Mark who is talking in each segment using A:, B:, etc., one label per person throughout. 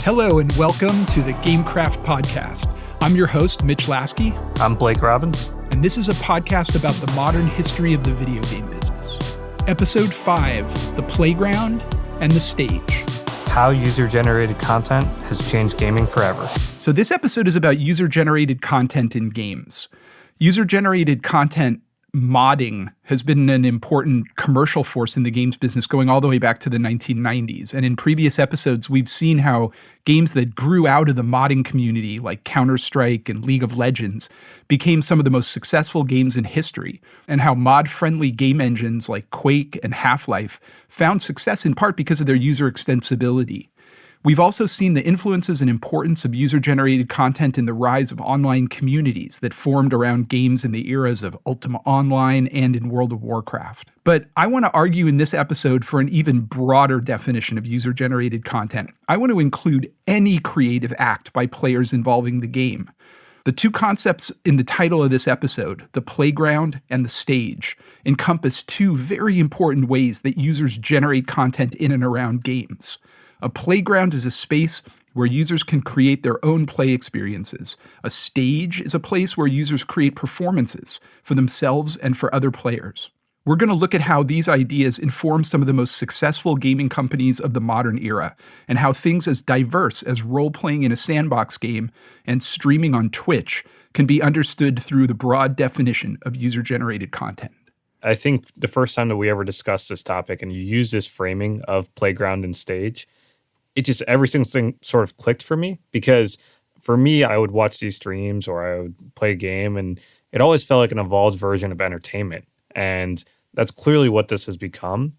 A: Hello and welcome to the Gamecraft Podcast. I'm your host, Mitch Lasky.
B: I'm Blake Robbins.
A: And this is a podcast about the modern history of the video game business. Episode 5, The Playground and the Stage.
B: How user-generated content has changed gaming forever.
A: So this episode is about user-generated content in games. User-generated content modding has been an important commercial force in the games business going all the way back to the 1990s. And in previous episodes, we've seen how games that grew out of the modding community, like Counter-Strike and League of Legends, became some of the most successful games in history, and how mod-friendly game engines like Quake and Half-Life found success in part because of their user extensibility. We've also seen the influences and importance of user-generated content in the rise of online communities that formed around games in the eras of Ultima Online and in World of Warcraft. But I want to argue in this episode for an even broader definition of user-generated content. I want to include any creative act by players involving the game. The two concepts in the title of this episode, the playground and the stage, encompass two very important ways that users generate content in and around games. A playground is a space where users can create their own play experiences. A stage is a place where users create performances for themselves and for other players. We're going to look at how these ideas inform some of the most successful gaming companies of the modern era, and how things as diverse as role-playing in a sandbox game and streaming on Twitch can be understood through the broad definition of user-generated content.
B: I think the first time that we ever discussed this topic and you use this framing of playground and stage, it just, everything sort of clicked for me, because for me, I would watch these streams or I would play a game and it always felt like an evolved version of entertainment. And that's clearly what this has become.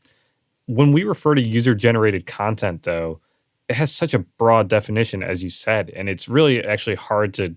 B: When we refer to user-generated content, though, it has such a broad definition, as you said, and it's really actually hard to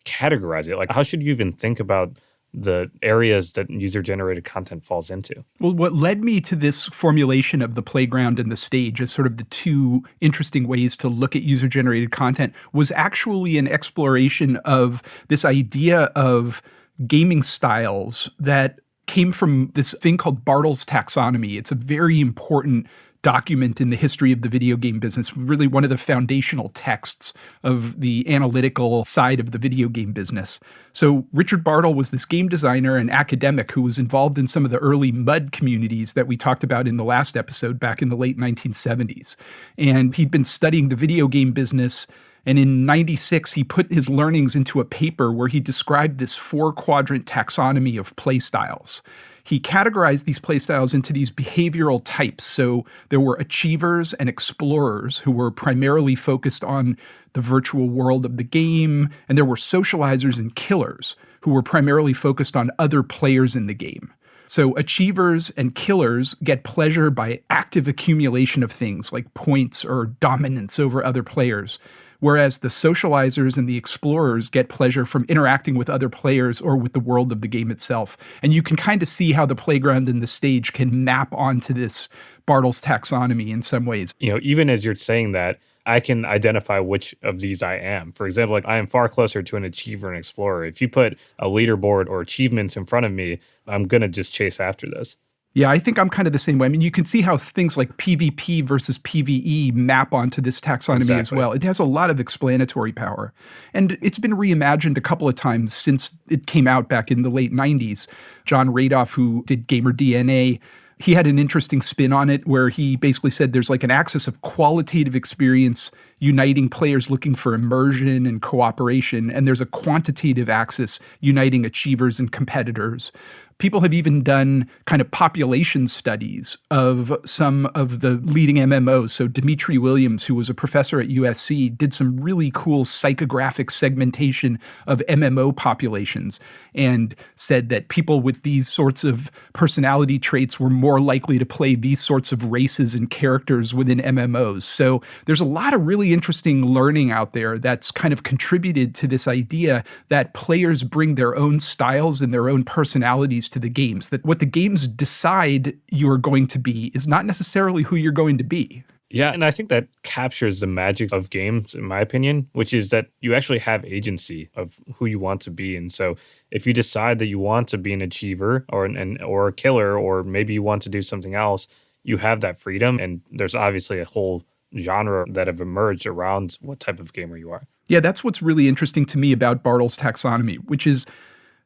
B: categorize it. Like, how should you even think about the areas that user-generated content falls into?
A: Well, what led me to this formulation of the playground and the stage as sort of the two interesting ways to look at user-generated content was actually an exploration of this idea of gaming styles that came from this thing called Bartle's taxonomy. It's a very important document in the history of the video game business, really one of the foundational texts of the analytical side of the video game business. So Richard Bartle was this game designer and academic who was involved in some of the early MUD communities that we talked about in the last episode back in the late 1970s. And he'd been studying the video game business, and in 96, he put his learnings into a paper where he described this 4-quadrant taxonomy of play styles. He categorized these playstyles into these behavioral types. So there were achievers and explorers who were primarily focused on the virtual world of the game, and there were socializers and killers who were primarily focused on other players in the game. So achievers and killers get pleasure by active accumulation of things like points or dominance over other players, whereas the socializers and the explorers get pleasure from interacting with other players or with the world of the game itself. And you can kind of see how the playground and the stage can map onto this Bartle's taxonomy in some ways.
B: You know, even as you're saying that, I can identify which of these I am. For example, like I am far closer to an achiever and explorer. If you put a leaderboard or achievements in front of me, I'm going to just chase after this.
A: Yeah, I think I'm kind of the same way. I mean, you can see how things like PvP versus PvE map onto this taxonomy as well. It has a lot of explanatory power. And it's been reimagined a couple of times since it came out back in the late 90s. John Radoff, who did Gamer DNA, he had an interesting spin on it where he basically said there's like an axis of qualitative experience uniting players looking for immersion and cooperation, and there's a quantitative axis uniting achievers and competitors. People have even done kind of population studies of some of the leading MMOs. So Dimitri Williams, who was a professor at USC, did some really cool psychographic segmentation of MMO populations and said that people with these sorts of personality traits were more likely to play these sorts of races and characters within MMOs. So there's a lot of really interesting learning out there that's kind of contributed to this idea that players bring their own styles and their own personalities to the games, that what the games decide you're going to be is not necessarily who you're going to be.
B: Yeah, and I think that captures the magic of games, in my opinion, which is that you actually have agency of who you want to be. And so if you decide that you want to be an achiever or or a killer, or maybe you want to do something else, you have that freedom. And there's obviously a whole genre that have emerged around what type of gamer you are.
A: Yeah, that's what's really interesting to me about Bartle's taxonomy, which is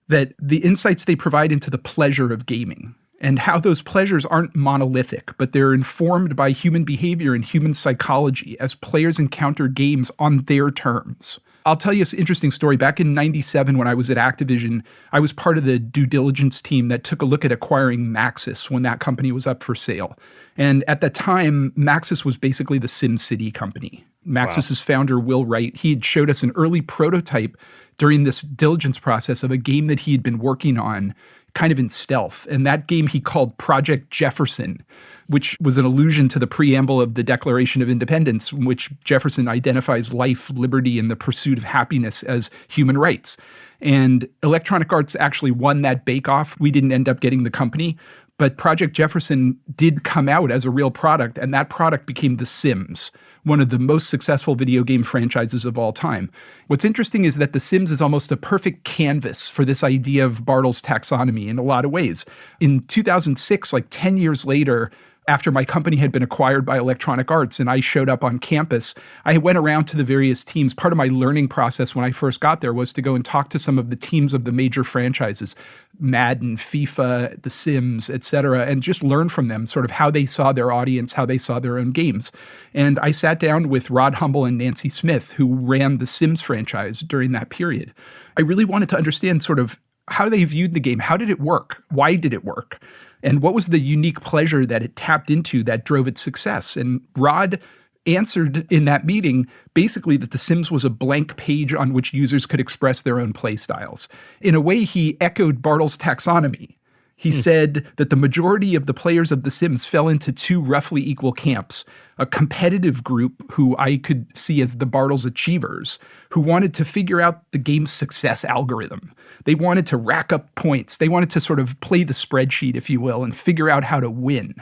A: that the insights they provide into the pleasure of gaming and how those pleasures aren't monolithic, but they're informed by human behavior and human psychology as players encounter games on their terms. I'll tell you an interesting story. Back in 97, when I was at Activision, I was part of the due diligence team that took a look at acquiring Maxis when that company was up for sale. And at the time, Maxis was basically the SimCity company. Maxis's founder, Will Wright, he had showed us an early prototype during this diligence process of a game that he had been working on kind of in stealth. And that game he called Project Jefferson, which was an allusion to the preamble of the Declaration of Independence, in which Jefferson identifies life, liberty, and the pursuit of happiness as human rights. And Electronic Arts actually won that bake-off. We didn't end up getting the company, but Project Jefferson did come out as a real product, and that product became The Sims, one of the most successful video game franchises of all time. What's interesting is that The Sims is almost a perfect canvas for this idea of Bartle's taxonomy in a lot of ways. In 2006, like 10 years later, after my company had been acquired by Electronic Arts and I showed up on campus, I went around to the various teams. Part of my learning process when I first got there was to go and talk to some of the teams of the major franchises, Madden, FIFA, The Sims, etc., and just learn from them sort of how they saw their audience, how they saw their own games. And I sat down with Rod Humble and Nancy Smith, who ran the Sims franchise during that period. I really wanted to understand sort of how they viewed the game. How did it work? Why did it work? And what was the unique pleasure that it tapped into that drove its success? And Rod answered in that meeting basically that The Sims was a blank page on which users could express their own play styles. In a way, he echoed Bartle's taxonomy. He said that the majority of the players of The Sims fell into two roughly equal camps, a competitive group who I could see as the Bartle's achievers, who wanted to figure out the game's success algorithm. They wanted to rack up points. They wanted to sort of play the spreadsheet, if you will, and figure out how to win.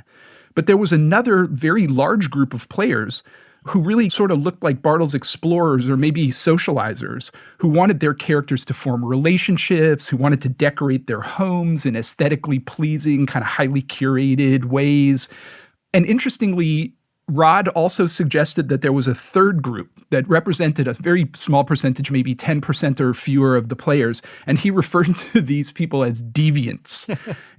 A: But there was another very large group of players who really sort of looked like Bartle's explorers or maybe socializers, who wanted their characters to form relationships, who wanted to decorate their homes in aesthetically pleasing, kind of highly curated ways. And interestingly, Rod also suggested that there was a third group that represented a very small percentage, maybe 10% or fewer of the players. And he referred to these people as deviants.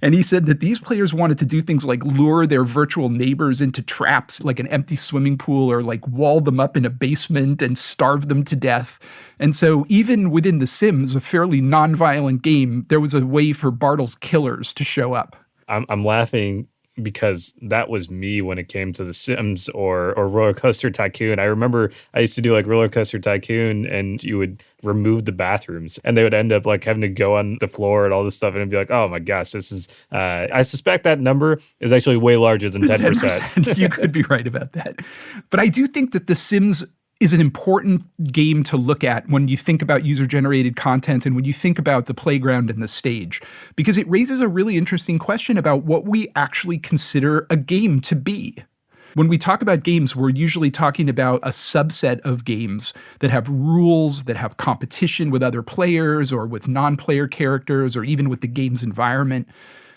A: And he said that these players wanted to do things like lure their virtual neighbors into traps, like an empty swimming pool, or like wall them up in a basement and starve them to death. And so even within The Sims, a fairly nonviolent game, there was a way for Bartle's killers to show up.
B: I'm laughing because that was me when it came to The Sims or Roller Coaster Tycoon. I remember I used to do like Roller Coaster Tycoon, and you would remove the bathrooms and they would end up like having to go on the floor and all this stuff, and it'd be like, oh my gosh, this is I suspect that number is actually way larger than 10%.
A: You could be right about that. But I do think that The Sims is an important game to look at when you think about user-generated content and when you think about the playground and the stage, because it raises a really interesting question about what we actually consider a game to be. When we talk about games, we're usually talking about a subset of games that have rules, that have competition with other players or with non-player characters or even with the game's environment,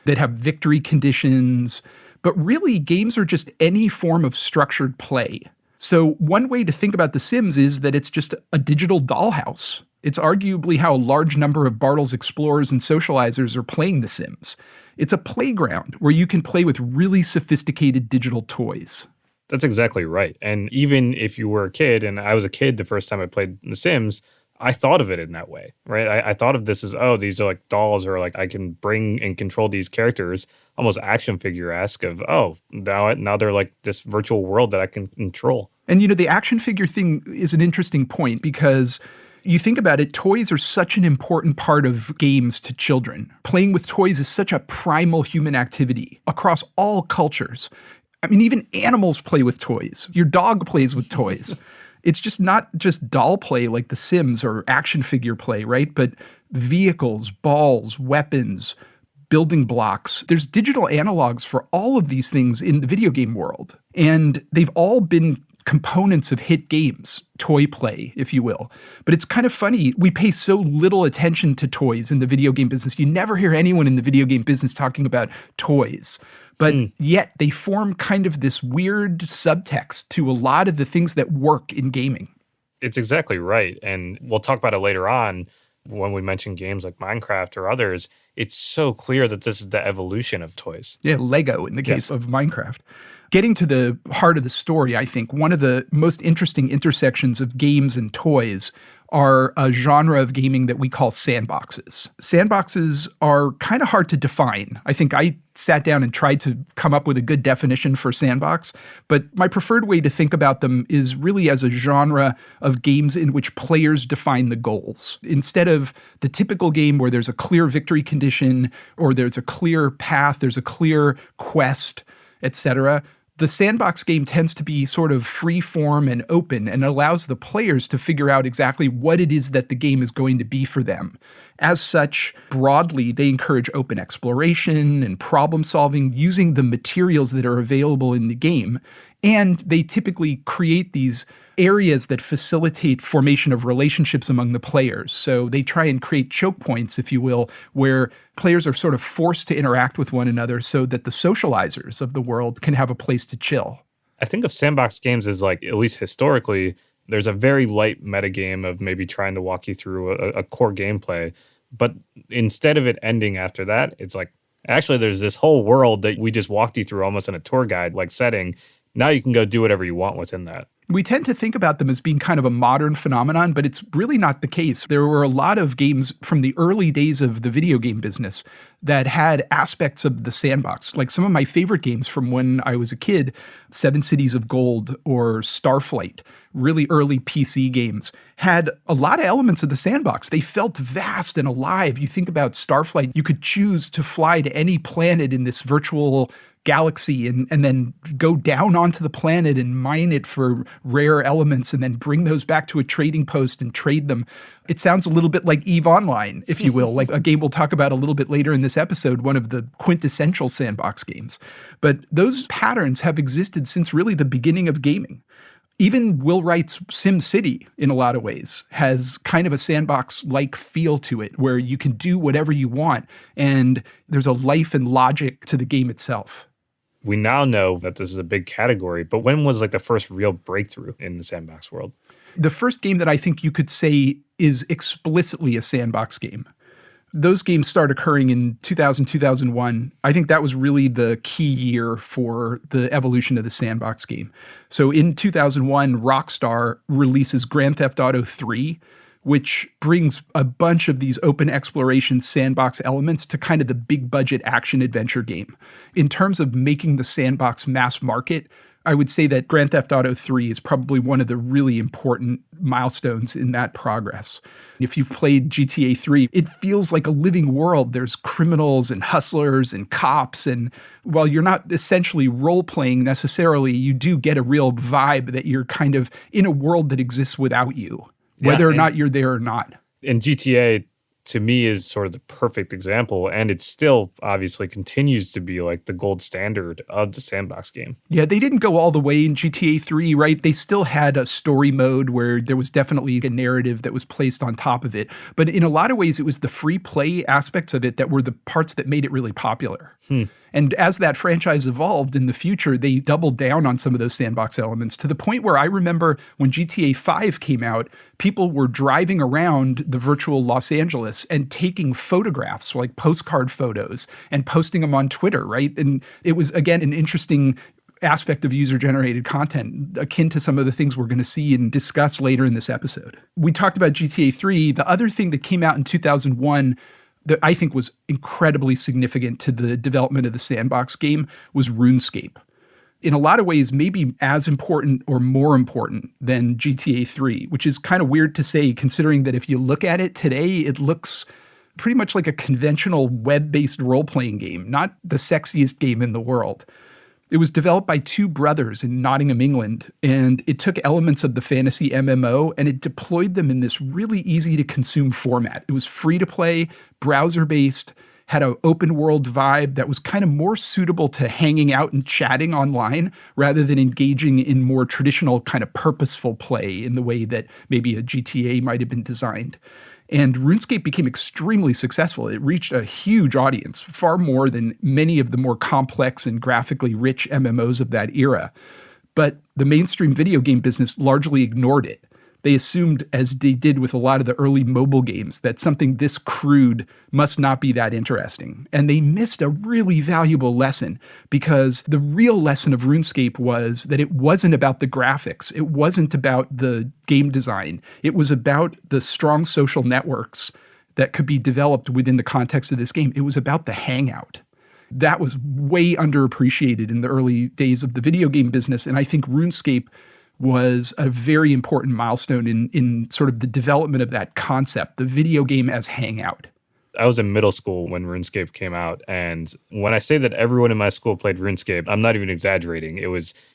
A: that have victory conditions. But really, games are just any form of structured play. So one way to think about The Sims is that it's just a digital dollhouse. It's arguably how a large number of Bartle's explorers and socializers are playing The Sims. It's a playground where you can play with really sophisticated digital toys.
B: That's exactly right. And even if you were a kid, and I was a kid the first time I played The Sims, I thought of it in that way, right? I thought of this as, oh, these are like dolls, or like I can bring and control these characters, almost action figure-esque of, oh, now they're like this virtual world that I can control.
A: And, you know, the action figure thing is an interesting point because you think about it, toys are such an important part of games to children. Playing with toys is such a primal human activity across all cultures. I mean, even animals play with toys. Your dog plays with toys. It's just not just doll play like The Sims or action figure play, right? But vehicles, balls, weapons, building blocks. There's digital analogs for all of these things in the video game world. And they've all been components of hit games, toy play, if you will. But it's kind of funny. We pay so little attention to toys in the video game business. You never hear anyone in the video game business talking about toys. But yet they form kind of this weird subtext to a lot of the things that work in gaming.
B: It's exactly right. And we'll talk about it later on when we mention games like Minecraft or others. It's so clear that this is the evolution of toys.
A: Yeah, Lego in the case of Minecraft. Getting to the heart of the story, I think one of the most interesting intersections of games and toys are a genre of gaming that we call sandboxes. Sandboxes are kind of hard to define. I think I sat down and tried to come up with a good definition for sandbox, but my preferred way to think about them is really as a genre of games in which players define the goals. Instead of the typical game where there's a clear victory condition or there's a clear path, there's a clear quest, etc., the sandbox game tends to be sort of free form and open and allows the players to figure out exactly what it is that the game is going to be for them. As such, broadly, they encourage open exploration and problem solving using the materials that are available in the game. And they typically create these areas that facilitate formation of relationships among the players. So they try and create choke points, if you will, where players are sort of forced to interact with one another so that the socializers of the world can have a place to chill.
B: I think of sandbox games as like, at least historically, there's a very light metagame of maybe trying to walk you through a core gameplay. But instead of it ending after that, it's like, actually, there's this whole world that we just walked you through almost in a tour guide like setting. Now you can go do whatever you want within that.
A: We tend to think about them as being kind of a modern phenomenon, but it's really not the case. There were a lot of games from the early days of the video game business that had aspects of the sandbox. Like some of my favorite games from when I was a kid, Seven Cities of Gold or Starflight, really early PC games, had a lot of elements of the sandbox. They felt vast and alive. You think about Starflight, you could choose to fly to any planet in this virtual galaxy and then go down onto the planet and mine it for rare elements and then bring those back to a trading post and trade them. It sounds a little bit like EVE Online, if you will, like a game we'll talk about a little bit later in this episode, one of the quintessential sandbox games. But those patterns have existed since really the beginning of gaming. Even Will Wright's SimCity, in a lot of ways, has kind of a sandbox-like feel to it, where you can do whatever you want, and there's a life and logic to the game itself.
B: We now know that this is a big category, but when was like the first real breakthrough in the sandbox world?
A: The first game that I think you could say is explicitly a sandbox game. Those games start occurring in 2000, 2001. I think that was really the key year for the evolution of the sandbox game. So in 2001, Rockstar releases Grand Theft Auto 3, which brings a bunch of these open exploration sandbox elements to kind of the big budget action adventure game. In terms of making the sandbox mass market, I would say that Grand Theft Auto 3 is probably one of the really important milestones in that progress. If you've played GTA 3, it feels like a living world. There's criminals and hustlers and cops. And while you're not essentially role-playing necessarily, you do get a real vibe that you're kind of in a world that exists without you, whether or not you're there or not.
B: And GTA, to me, is sort of the perfect example, and it still obviously continues to be like the gold standard of the sandbox game.
A: Yeah, they didn't go all the way in GTA 3, right? They still had a story mode where there was definitely a narrative that was placed on top of it. But in a lot of ways, it was the free play aspects of it that were the parts that made it really popular. And as that franchise evolved in the future, they doubled down on some of those sandbox elements to the point where I remember when GTA 5 came out, people were driving around the virtual Los Angeles and taking photographs, like postcard photos, and posting them on Twitter, right? And it was, again, an interesting aspect of user-generated content akin to some of the things we're going to see and discuss later in this episode. We talked about GTA 3. The other thing that came out in 2001 that I think was incredibly significant to the development of the sandbox game was RuneScape. In a lot of ways, maybe as important or more important than GTA 3, which is kind of weird to say considering that if you look at it today, it looks pretty much like a conventional web-based role-playing game, not the sexiest game in the world. It was developed by two brothers in Nottingham, England, and it took elements of the fantasy MMO and it deployed them in this really easy to consume format. It was free to play, browser based, had an open world vibe that was kind of more suitable to hanging out and chatting online rather than engaging in more traditional kind of purposeful play in the way that maybe a GTA might have been designed. And RuneScape became extremely successful. It reached a huge audience, far more than many of the more complex and graphically rich MMOs of that era. But the mainstream video game business largely ignored it. They assumed, as they did with a lot of the early mobile games, that something this crude must not be that interesting. And they missed a really valuable lesson, because the real lesson of RuneScape was that it wasn't about the graphics. It wasn't about the game design. It was about the strong social networks that could be developed within the context of this game. It was about the hangout. That was way underappreciated in the early days of the video game business. And I think RuneScape was a very important milestone in sort of the development of that concept, the video game as hangout.
B: I was in middle school when RuneScape came out. And when I say that everyone in my school played RuneScape, I'm not even exaggerating.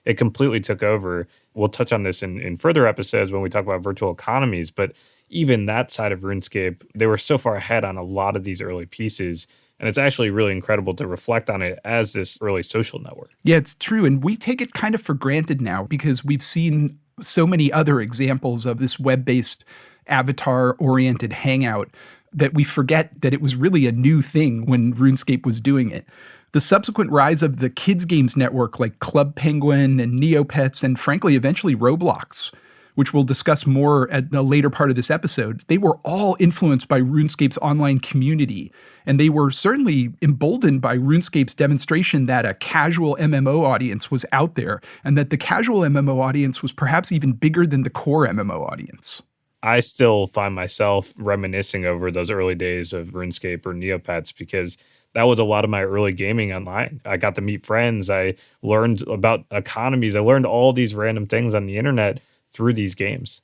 B: It completely took over. We'll touch on this in further episodes when we talk about virtual economies. But even that side of RuneScape, they were so far ahead on a lot of these early pieces. And it's actually really incredible to reflect on it as this early social network.
A: Yeah, it's true. And we take it kind of for granted now because we've seen so many other examples of this web-based avatar-oriented hangout that we forget that it was really a new thing when RuneScape was doing it. The subsequent rise of the kids games network like Club Penguin and Neopets and frankly, eventually Roblox, which we'll discuss more at the later part of this episode, they were all influenced by RuneScape's online community. And they were certainly emboldened by RuneScape's demonstration that a casual MMO audience was out there, and that the casual MMO audience was perhaps even bigger than the core MMO audience.
B: I still find myself reminiscing over those early days of RuneScape or Neopets because that was a lot of my early gaming online. I got to meet friends. I learned about economies. I learned all these random things on the internet through these games.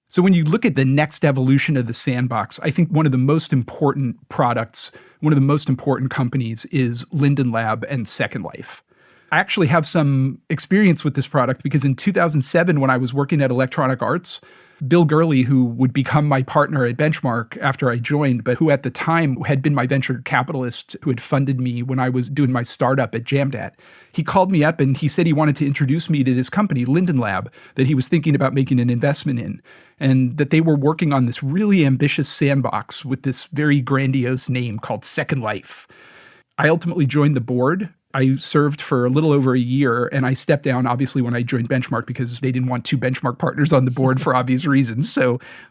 A: So when you look at the next evolution of the sandbox, I think one of the most important products, one of the most important companies is Linden Lab and Second Life. I actually have some experience with this product because in 2007, when I was working at Electronic Arts, Bill Gurley, who would become my partner at Benchmark after I joined, but who at the time had been my venture capitalist who had funded me when I was doing my startup at Jamdat, he called me up and he said he wanted to introduce me to this company, Linden Lab, that he was thinking about making an investment in, and that they were working on this really ambitious sandbox with this very grandiose name called Second Life. I ultimately joined the board. I served for a little over a year, and I stepped down, obviously, when I joined Benchmark because they didn't want two Benchmark partners on the board for obvious reasons.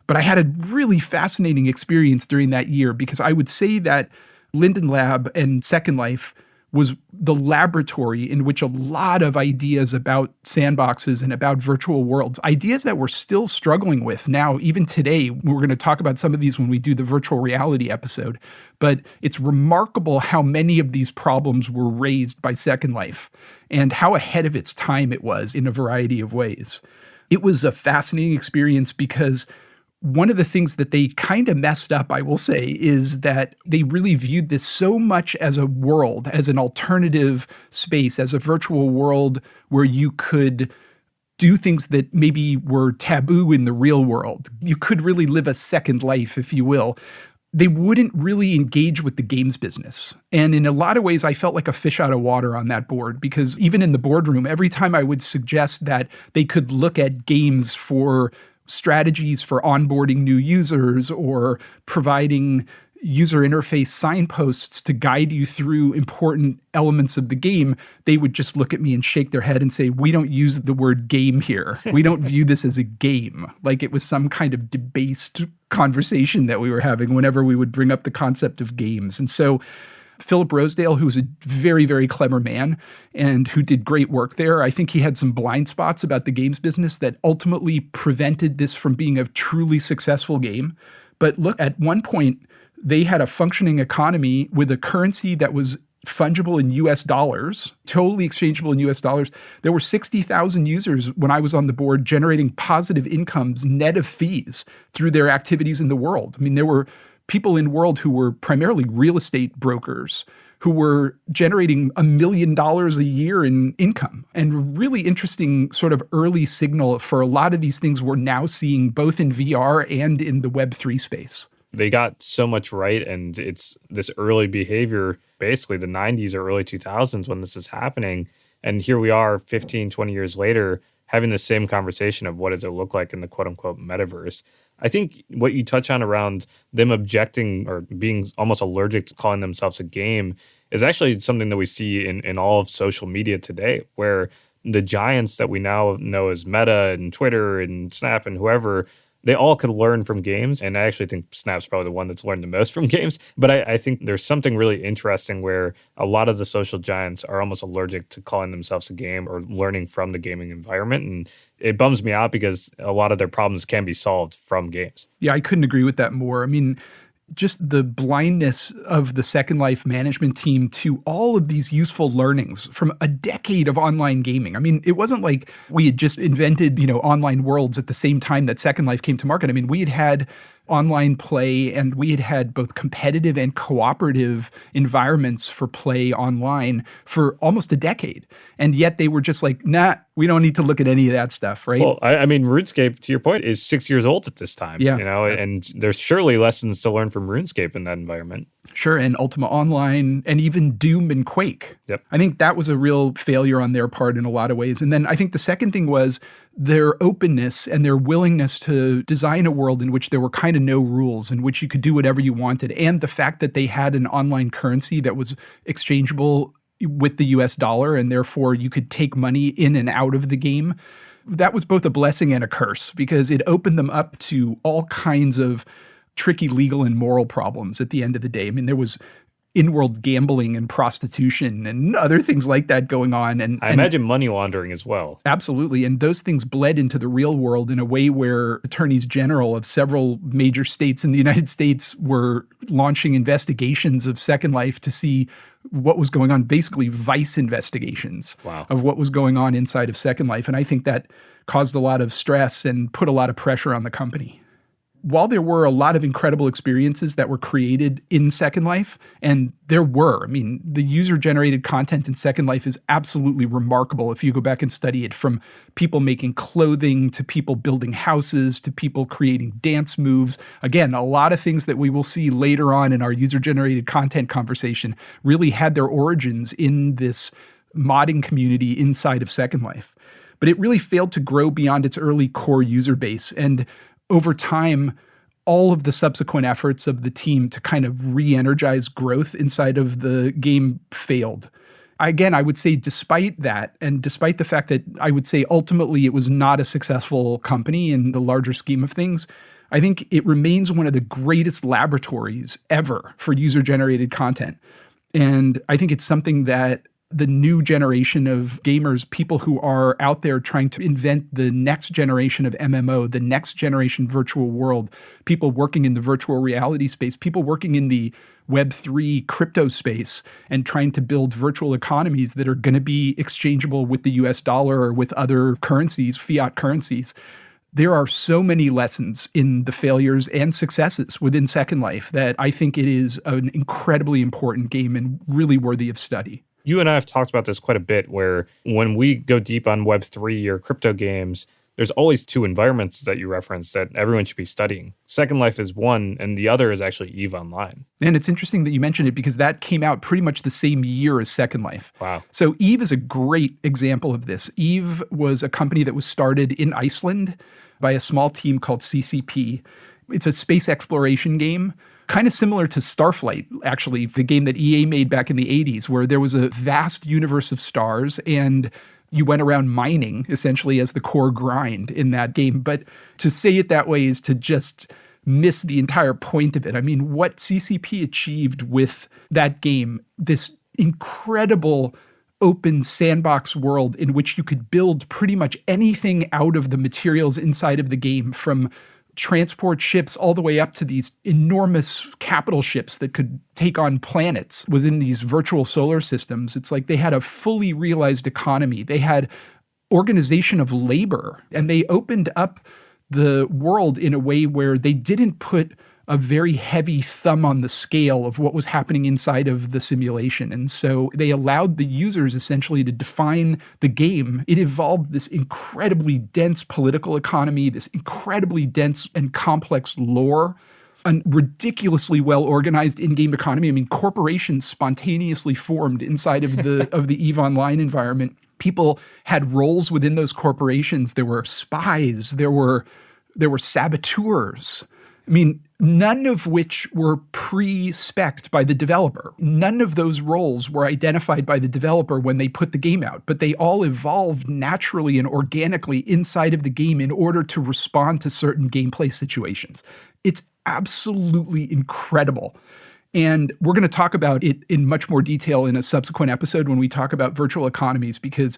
A: But I had a really fascinating experience during that year because I would say that Linden Lab and Second Life was the laboratory in which a lot of ideas about sandboxes and about virtual worlds, ideas that we're still struggling with now, even today. We're going to talk about some of these when we do the virtual reality episode. But it's remarkable how many of these problems were raised by Second Life and how ahead of its time it was in a variety of ways. It was a fascinating experience because one of the things that they kind of messed up, I will say, is that they really viewed this so much as a world, as an alternative space, as a virtual world where you could do things that maybe were taboo in the real world. You could really live a second life, if you will. They wouldn't really engage with the games business. And in a lot of ways, I felt like a fish out of water on that board because even in the boardroom, every time I would suggest that they could look at games for strategies for onboarding new users or providing user interface signposts to guide you through important elements of the game, they would just look at me and shake their head and say, "We don't use the word game here. We don't view this as a game." Like it was some kind of debased conversation that we were having whenever we would bring up the concept of games. And so Philip Rosedale, who was a very, very clever man and who did great work there, I think he had some blind spots about the games business that ultimately prevented this from being a truly successful game. But look, at one point, they had a functioning economy with a currency that was fungible in US dollars, totally exchangeable in US dollars. There were 60,000 users when I was on the board generating positive incomes net of fees through their activities in the world. I mean, there were people in world who were primarily real estate brokers who were generating $1 million a year in income, and really interesting sort of early signal for a lot of these things we're now seeing both in VR and in the Web3 space.
B: they got so much right. And it's this early behavior, basically the 90s or early 2000s when this is happening. And here we are 15, 20 years later having the same conversation of what does it look like in the quote unquote metaverse. I think what you touch on around them objecting or being almost allergic to calling themselves a game is actually something that we see in all of social media today, where the giants that we now know as Meta and Twitter and Snap and whoever, they all could learn from games. And I actually think Snap's probably the one that's learned the most from games. But I think there's something really interesting where a lot of the social giants are almost allergic to calling themselves a game or learning from the gaming environment. And it bums me out because a lot of their problems can be solved from games.
A: Yeah, I couldn't agree with that more. I mean, just the blindness of the Second Life management team to all of these useful learnings from a decade of online gaming. I mean, it wasn't like we had just invented, online worlds at the same time that Second Life came to market. I mean, we had online play and we had both competitive and cooperative environments for play online for almost a decade. And yet they were just like, nah, we don't need to look at any of that stuff, right?
B: Well, I mean, RuneScape, to your point, is 6 years old at this time.
A: Yeah.
B: And there's surely lessons to learn from RuneScape in that environment.
A: Sure, and Ultima Online, and even Doom and Quake.
B: Yep.
A: I think that was a real failure on their part in a lot of ways. And then I think the second thing was their openness and their willingness to design a world in which there were kind of no rules, in which you could do whatever you wanted. And the fact that they had an online currency that was exchangeable with the US dollar, and therefore you could take money in and out of the game. That was both a blessing and a curse because it opened them up to all kinds of tricky legal and moral problems at the end of the day. I mean, there was in-world gambling and prostitution and other things like that going on. And
B: I imagine money laundering as well.
A: Absolutely. And those things bled into the real world in a way where attorneys general of several major states in the United States were launching investigations of Second Life to see what was going on, basically vice investigations of what was going on inside of Second Life. And I think that caused a lot of stress and put a lot of pressure on the company. While there were a lot of incredible experiences that were created in Second Life, and there were, I mean, the user-generated content in Second Life is absolutely remarkable if you go back and study it, from people making clothing to people building houses to people creating dance moves. Again, a lot of things that we will see later on in our user-generated content conversation really had their origins in this modding community inside of Second Life. But it really failed to grow beyond its early core user base. And over time, all of the subsequent efforts of the team to kind of re-energize growth inside of the game failed. Again, I would say despite that, and despite the fact that I would say ultimately it was not a successful company in the larger scheme of things, I think it remains one of the greatest laboratories ever for user-generated content. And I think it's something that the new generation of gamers, people who are out there trying to invent the next generation of MMO, the next generation virtual world, people working in the virtual reality space, people working in the Web3 crypto space and trying to build virtual economies that are going to be exchangeable with the US dollar or with other currencies, fiat currencies. There are so many lessons in the failures and successes within Second Life that I think it is an incredibly important game and really worthy of study.
B: You and I have talked about this quite a bit, where when we go deep on Web3 or crypto games, there's always two environments that you reference that everyone should be studying. Second Life is one, and the other is actually EVE Online.
A: And it's interesting that you mentioned it because that came out pretty much the same year as Second Life.
B: Wow.
A: So EVE is a great example of this. EVE was a company that was started in Iceland by a small team called CCP. It's a space exploration game, kind of similar to Starflight, actually, the game that EA made back in the 80s, where there was a vast universe of stars and you went around mining essentially as the core grind in that game. But to say it that way is to just miss the entire point of it. I mean, what CCP achieved with that game, this incredible open sandbox world in which you could build pretty much anything out of the materials inside of the game, from transport ships all the way up to these enormous capital ships that could take on planets within these virtual solar systems. It's like they had a fully realized economy. They had organization of labor, and they opened up the world in a way where they didn't put a very heavy thumb on the scale of what was happening inside of the simulation. And so they allowed the users essentially to define the game. It evolved this incredibly dense political economy, this incredibly dense and complex lore. a ridiculously well-organized in-game economy. I mean, corporations spontaneously formed inside of the of the EVE Online environment. People had roles within those corporations. There were spies. There were saboteurs. I mean, none of which were pre-spec'd by the developer. None of those roles were identified by the developer when they put the game out, but they all evolved naturally and organically inside of the game in order to respond to certain gameplay situations. It's absolutely incredible. And we're going to talk about it in much more detail in a subsequent episode when we talk about virtual economies, because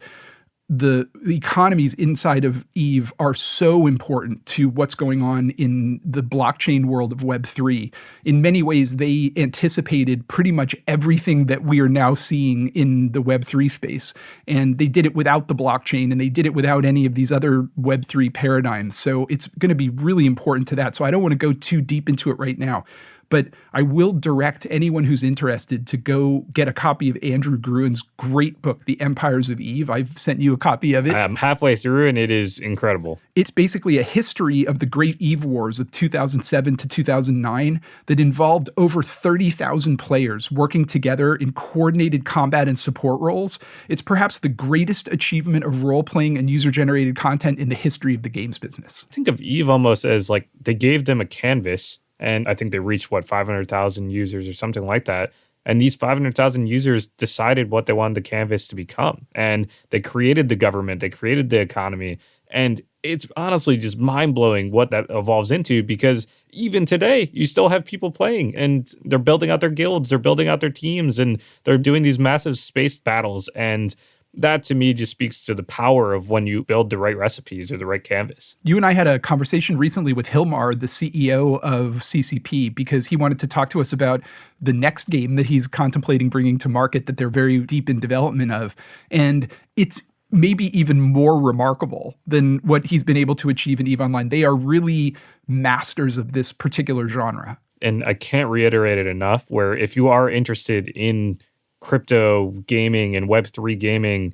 A: the economies inside of EVE are so important to what's going on in the blockchain world of Web3. In many ways, they anticipated pretty much everything that we are now seeing in the Web3 space. And they did it without the blockchain, and they did it without any of these other Web3 paradigms. So it's going to be really important to that. So I don't want to go too deep into it right now. But I will direct anyone who's interested to go get a copy of Andrew Gruen's great book, The Empires of EVE. I've sent you a copy of it.
B: I'm halfway through, and it is incredible.
A: It's basically a history of the great EVE wars of 2007 to 2009 that involved over 30,000 players working together in coordinated combat and support roles. It's perhaps the greatest achievement of role-playing and user-generated content in the history of the games business.
B: Think of EVE almost as like they gave them a canvas. And I think they reached, 500,000 users or something like that. And these 500,000 users decided what they wanted the canvas to become. And they created the government, they created the economy. And it's honestly just mind-blowing what that evolves into, because even today, you still have people playing and they're building out their guilds, they're building out their teams, and they're doing these massive space battles. And that to me just speaks to the power of when you build the right recipes or the right canvas.
A: You and I had a conversation recently with Hilmar, the CEO of CCP, because he wanted to talk to us about the next game that he's contemplating bringing to market that they're very deep in development of. And it's maybe even more remarkable than what he's been able to achieve in EVE Online. They are really masters of this particular genre.
B: And I can't reiterate it enough, where if you are interested in crypto gaming and Web3 gaming,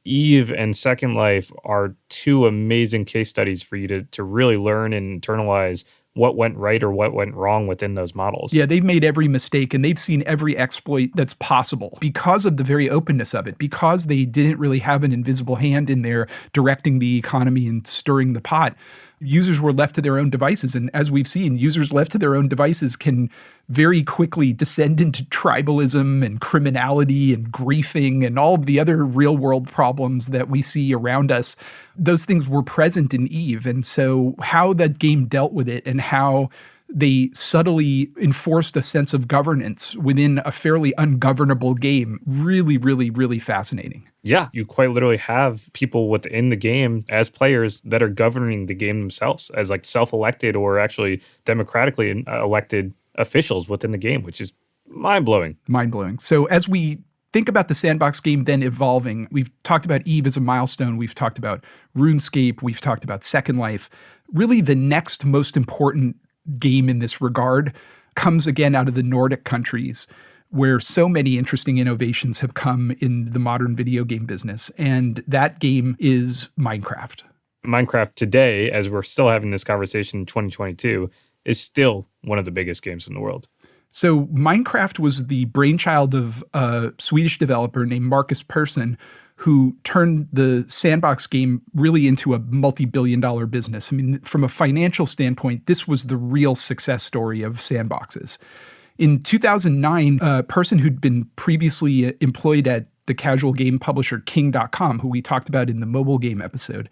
B: EVE and Second Life are two amazing case studies for you to really learn and internalize what went right or what went wrong within those models.
A: Yeah, they've made every mistake and they've seen every exploit that's possible because of the very openness of it, because they didn't really have an invisible hand in there directing the economy and stirring the pot. Users were left to their own devices. And as we've seen, users left to their own devices can very quickly descend into tribalism and criminality and griefing and all of the other real world problems that we see around us. Those things were present in EVE. And so how that game dealt with it and how they subtly enforced a sense of governance within a fairly ungovernable game. Really, really, really fascinating.
B: Yeah, you quite literally have people within the game as players that are governing the game themselves as like self-elected or actually democratically elected officials within the game, which is mind-blowing.
A: Mind-blowing. So as we think about the sandbox game then evolving, we've talked about EVE as a milestone. We've talked about RuneScape. We've talked about Second Life. Really the next most important game in this regard comes again out of the Nordic countries, where so many interesting innovations have come in the modern video game business. And that game is Minecraft.
B: Minecraft today, as we're still having this conversation in 2022, is still one of the biggest games in the world.
A: So Minecraft was the brainchild of a Swedish developer named Marcus Persson, who turned the sandbox game really into a multi-billion-dollar business. I mean, from a financial standpoint, this was the real success story of sandboxes. In 2009, a person who'd been previously employed at the casual game publisher King.com, who we talked about in the mobile game episode,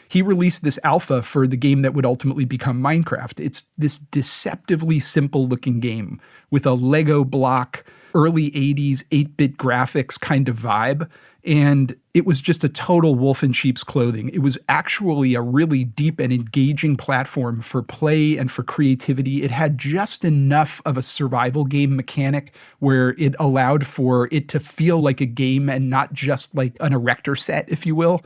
A: he released this alpha for the game that would ultimately become Minecraft. It's this deceptively simple-looking game with a Lego block, early 80s 8-bit graphics kind of vibe. And it was just a total wolf in sheep's clothing. It was actually a really deep and engaging platform for play and for creativity. It had just enough of a survival game mechanic where it allowed for it to feel like a game and not just like an erector set, if you will.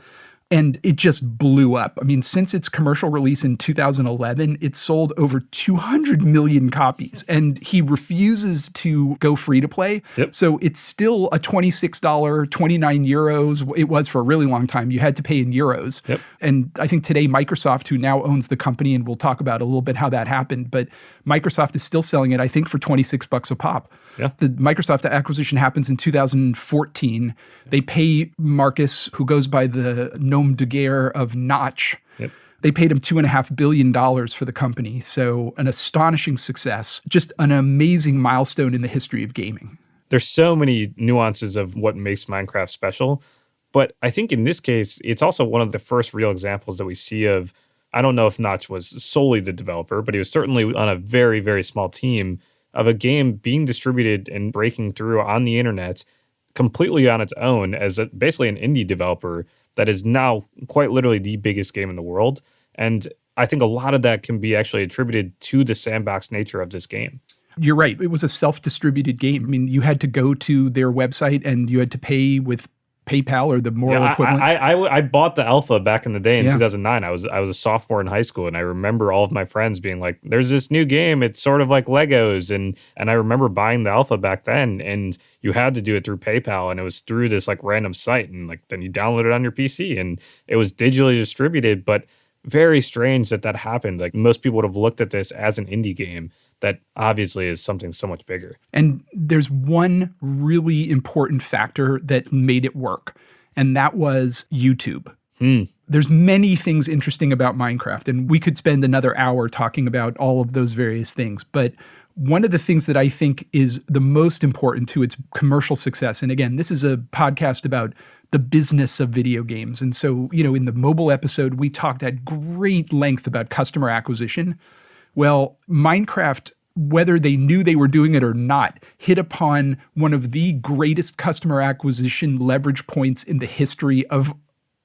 A: And it just blew up. I mean, since its commercial release in 2011, it's sold over 200 million copies. And he refuses to go free to play.
B: Yep.
A: So it's still a $26, 29 euros. It was for a really long time. You had to pay in euros.
B: Yep.
A: And I think today Microsoft, who now owns the company, and we'll talk about a little bit how that happened, but Microsoft is still selling it, I think, for $26 a pop.
B: Yeah.
A: The Microsoft acquisition happens in 2014. They pay Marcus, who goes by the nom de guerre of Notch.
B: Yep.
A: They paid him $2.5 billion for the company. So an astonishing success, just an amazing milestone in the history of gaming.
B: There's so many nuances of what makes Minecraft special. But I think in this case, it's also one of the first real examples that we see of, I don't know if Notch was solely the developer, but he was certainly on a very, very small team of a game being distributed and breaking through on the internet completely on its own as basically an indie developer that is now quite literally the biggest game in the world. And I think a lot of that can be actually attributed to the sandbox nature of this game.
A: You're right. It was a self-distributed game. I mean, you had to go to their website and you had to pay with PayPal or the moral equivalent.
B: I bought the alpha back in the day in
A: Yeah.
B: 2009. I was a sophomore in high school, and I remember all of my friends being like, "There's this new game. It's sort of like Legos," and I remember buying the alpha back then, and you had to do it through PayPal, and it was through this like random site, and like then you download it on your PC, and it was digitally distributed. But very strange that happened. Like most people would have looked at this as an indie game that obviously is something so much bigger.
A: And there's one really important factor that made it work, and that was YouTube. There's many things interesting about Minecraft, and we could spend another hour talking about all of those various things. But one of the things that I think is the most important to its commercial success, and again, this is a podcast about the business of video games. And so, in the mobile episode, we talked at great length about customer acquisition. Well, Minecraft, whether they knew they were doing it or not, hit upon one of the greatest customer acquisition leverage points in the history of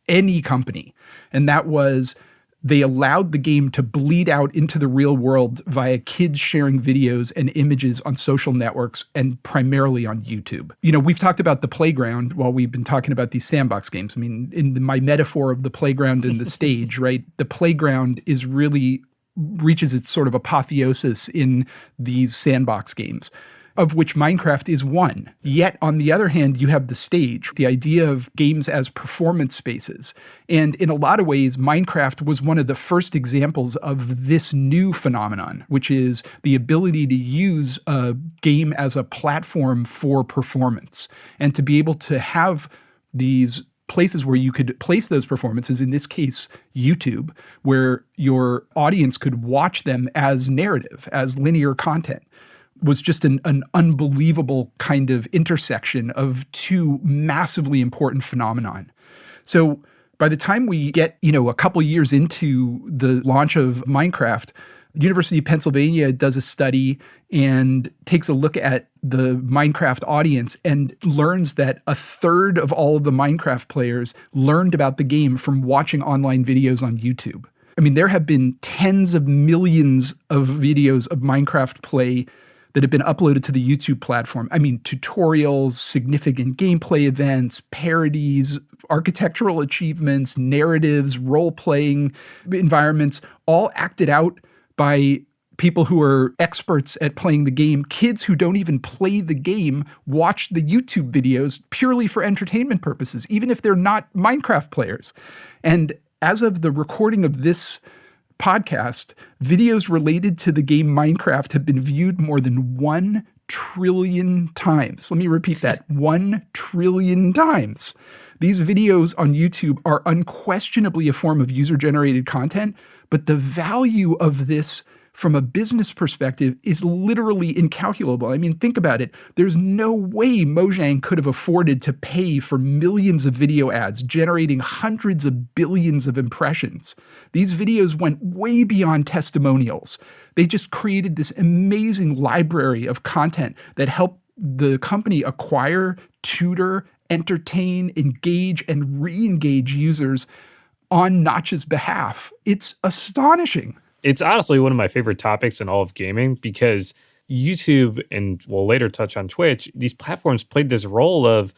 A: any company. And that was they allowed the game to bleed out into the real world via kids sharing videos and images on social networks and primarily on YouTube. We've talked about the playground while we've been talking about these sandbox games. I mean, in my metaphor of the playground and the stage, right? The playground is really reaches its sort of apotheosis in these sandbox games, of which Minecraft is one. Yet, on the other hand, you have the stage, the idea of games as performance spaces. And in a lot of ways, Minecraft was one of the first examples of this new phenomenon, which is the ability to use a game as a platform for performance and to be able to have these places where you could place those performances, in this case, YouTube, where your audience could watch them as narrative, as linear content, was just an unbelievable kind of intersection of two massively important phenomenon. So by the time we get, a couple years into the launch of Minecraft, University of Pennsylvania does a study and takes a look at the Minecraft audience and learns that a third of all of the Minecraft players learned about the game from watching online videos on YouTube. I mean, there have been tens of millions of videos of Minecraft play that have been uploaded to the YouTube platform. I mean, tutorials, significant gameplay events, parodies, architectural achievements, narratives, role-playing environments, all acted out by people who are experts at playing the game. Kids who don't even play the game watch the YouTube videos purely for entertainment purposes, even if they're not Minecraft players. And as of the recording of this podcast, videos related to the game Minecraft have been viewed more than 1 trillion times. Let me repeat that, 1 trillion times. These videos on YouTube are unquestionably a form of user-generated content, but the value of this from a business perspective is literally incalculable. I mean, think about it. There's no way Mojang could have afforded to pay for millions of video ads, generating hundreds of billions of impressions. These videos went way beyond testimonials. They just created this amazing library of content that helped the company acquire, tutor, entertain, engage, and re-engage users on Notch's behalf. It's astonishing.
B: It's honestly one of my favorite topics in all of gaming because YouTube, and we'll later touch on Twitch, these platforms played this role of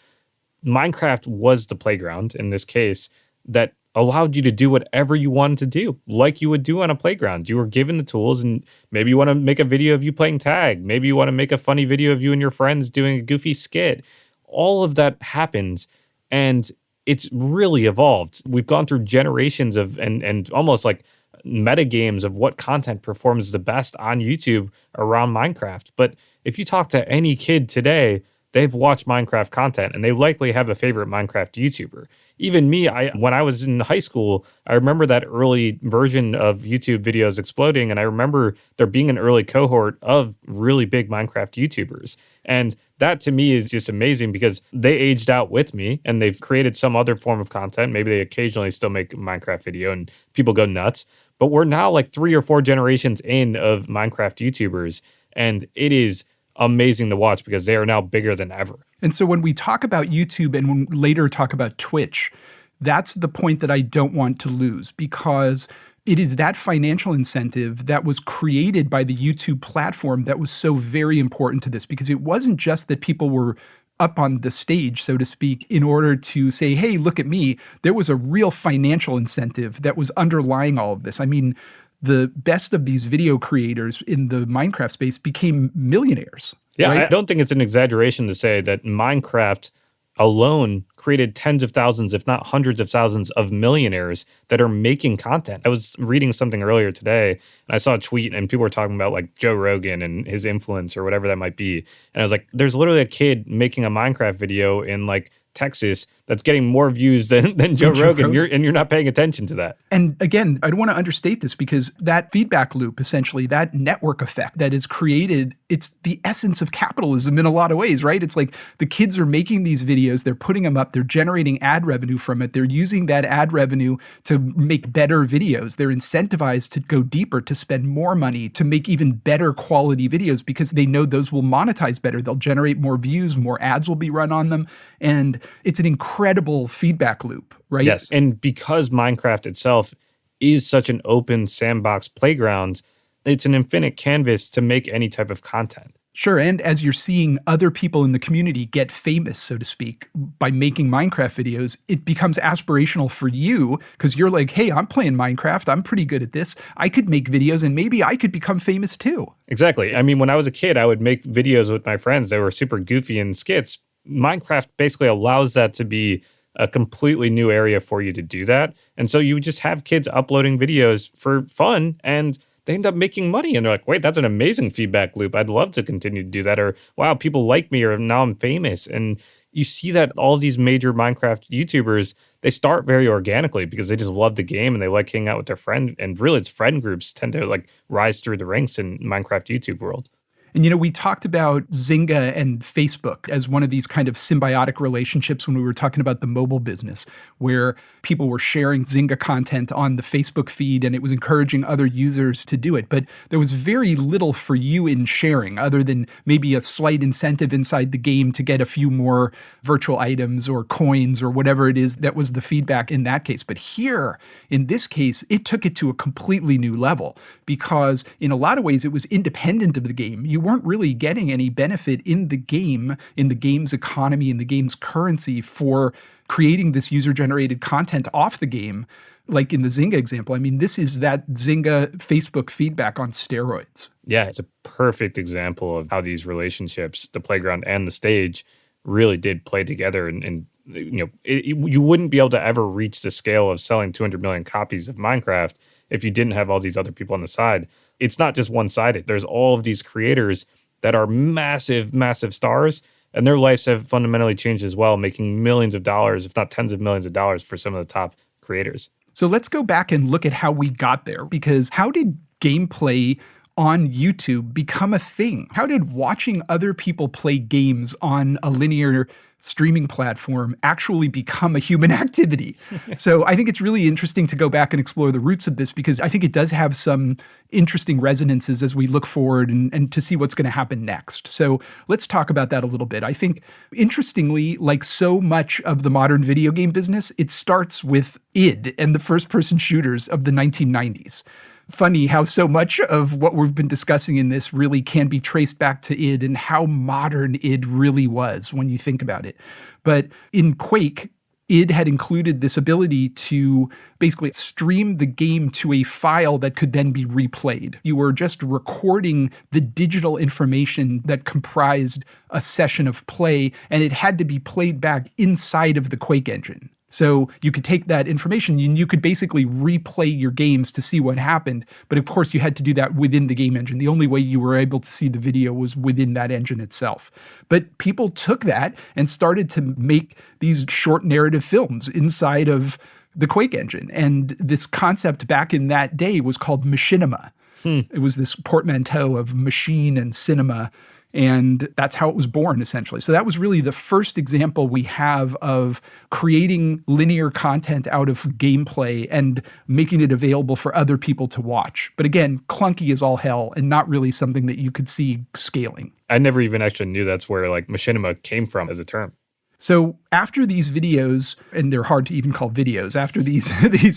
B: Minecraft was the playground in this case that allowed you to do whatever you wanted to do, like you would do on a playground. You were given the tools, and maybe you want to make a video of you playing tag. Maybe you want to make a funny video of you and your friends doing a goofy skit. All of that happens, and it's really evolved. We've gone through generations of and almost like meta games of what content performs the best on YouTube around Minecraft. But if you talk to any kid today, they've watched Minecraft content and they likely have a favorite Minecraft YouTuber. Even me, when I was in high school, I remember that early version of YouTube videos exploding, and I remember there being an early cohort of really big Minecraft YouTubers. And that to me is just amazing because they aged out with me and they've created some other form of content. Maybe they occasionally still make a Minecraft video and people go nuts. But we're now like 3 or 4 generations in of Minecraft YouTubers, and it is amazing to watch because they are now bigger than ever.
A: And so when we talk about YouTube and when later talk about Twitch, that's the point that I don't want to lose, because it is that financial incentive that was created by the YouTube platform that was so very important to this, because it wasn't just that people were up on the stage, so to speak, in order to say, hey, look at me. There was a real financial incentive that was underlying all of this. I mean, the best of these video creators in the Minecraft space became millionaires.
B: Yeah,
A: right?
B: I don't think it's an exaggeration to say that Minecraft alone created tens of thousands, if not hundreds of thousands of millionaires that are making content. I was reading something earlier today and I saw a tweet and people were talking about like Joe Rogan and his influence or whatever that might be. And I was like, there's literally a kid making a Minecraft video in like Texas that's getting more views than Joe Rogan. You're not paying attention to that.
A: And again, I don't want to understate this, because that feedback loop, essentially, that network effect that is created, it's the essence of capitalism in a lot of ways, right? It's like the kids are making these videos, they're putting them up, they're generating ad revenue from it, they're using that ad revenue to make better videos. They're incentivized to go deeper, to spend more money, to make even better quality videos because they know those will monetize better. They'll generate more views, more ads will be run on them. And it's an incredible feedback loop, right?
B: Yes. And because Minecraft itself is such an open sandbox playground, it's an infinite canvas to make any type of content.
A: Sure. And as you're seeing other people in the community get famous, so to speak, by making Minecraft videos, it becomes aspirational for you because you're like, hey, I'm playing Minecraft. I'm pretty good at this. I could make videos and maybe I could become famous too.
B: Exactly. I mean, when I was a kid, I would make videos with my friends that were super goofy and skits. Minecraft basically allows that to be a completely new area for you to do that. And so you just have kids uploading videos for fun and they end up making money. And they're like, wait, that's an amazing feedback loop. I'd love to continue to do that. Or, wow, people like me, or now I'm famous. And you see that all these major Minecraft YouTubers, they start very organically because they just love the game and they like hanging out with their friend. And really, it's friend groups tend to like rise through the ranks in Minecraft YouTube world.
A: And, you know, we talked about Zynga and Facebook as one of these kind of symbiotic relationships when we were talking about the mobile business, where people were sharing Zynga content on the Facebook feed and it was encouraging other users to do it. But there was very little for you in sharing other than maybe a slight incentive inside the game to get a few more virtual items or coins or whatever it is that was the feedback in that case. But here, in this case, it took it to a completely new level because in a lot of ways it was independent of the game. You weren't really getting any benefit in the game, in the game's economy, in the game's currency for creating this user-generated content off the game. Like in the Zynga example, I mean, this is that Zynga Facebook feedback on steroids.
B: Yeah, it's a perfect example of how these relationships, the playground and the stage, really did play together. And you know, you wouldn't be able to ever reach the scale of selling 200 million copies of Minecraft if you didn't have all these other people on the side. It's not just one-sided. There's all of these creators that are massive, massive stars, and their lives have fundamentally changed as well, making millions of dollars, if not tens of millions of dollars for some of the top creators.
A: So let's go back and look at how we got there, because how did gameplay on YouTube become a thing? How did watching other people play games on a linear streaming platform actually become a human activity? So I think it's really interesting to go back and explore the roots of this, because I think it does have some interesting resonances as we look forward and to see what's going to happen next. So let's talk about that a little bit. I think, interestingly, like so much of the modern video game business, it starts with id and the first-person shooters of the 1990s. Funny how so much of what we've been discussing in this really can be traced back to id and how modern id really was when you think about it. But in Quake, id had included this ability to basically stream the game to a file that could then be replayed. You were just recording the digital information that comprised a session of play, and it had to be played back inside of the Quake engine. So you could take that information and you could basically replay your games to see what happened. But of course, you had to do that within the game engine. The only way you were able to see the video was within that engine itself. But people took that and started to make these short narrative films inside of the Quake engine. And this concept back in that day was called machinima. It was this portmanteau of machine and cinema. And that's how it was born, essentially. So that was really the first example we have of creating linear content out of gameplay and making it available for other people to watch. But again, clunky as all hell and not really something that you could see scaling.
B: I never even actually knew that's where like machinima came from as a term.
A: So after these videos, and they're hard to even call videos, after these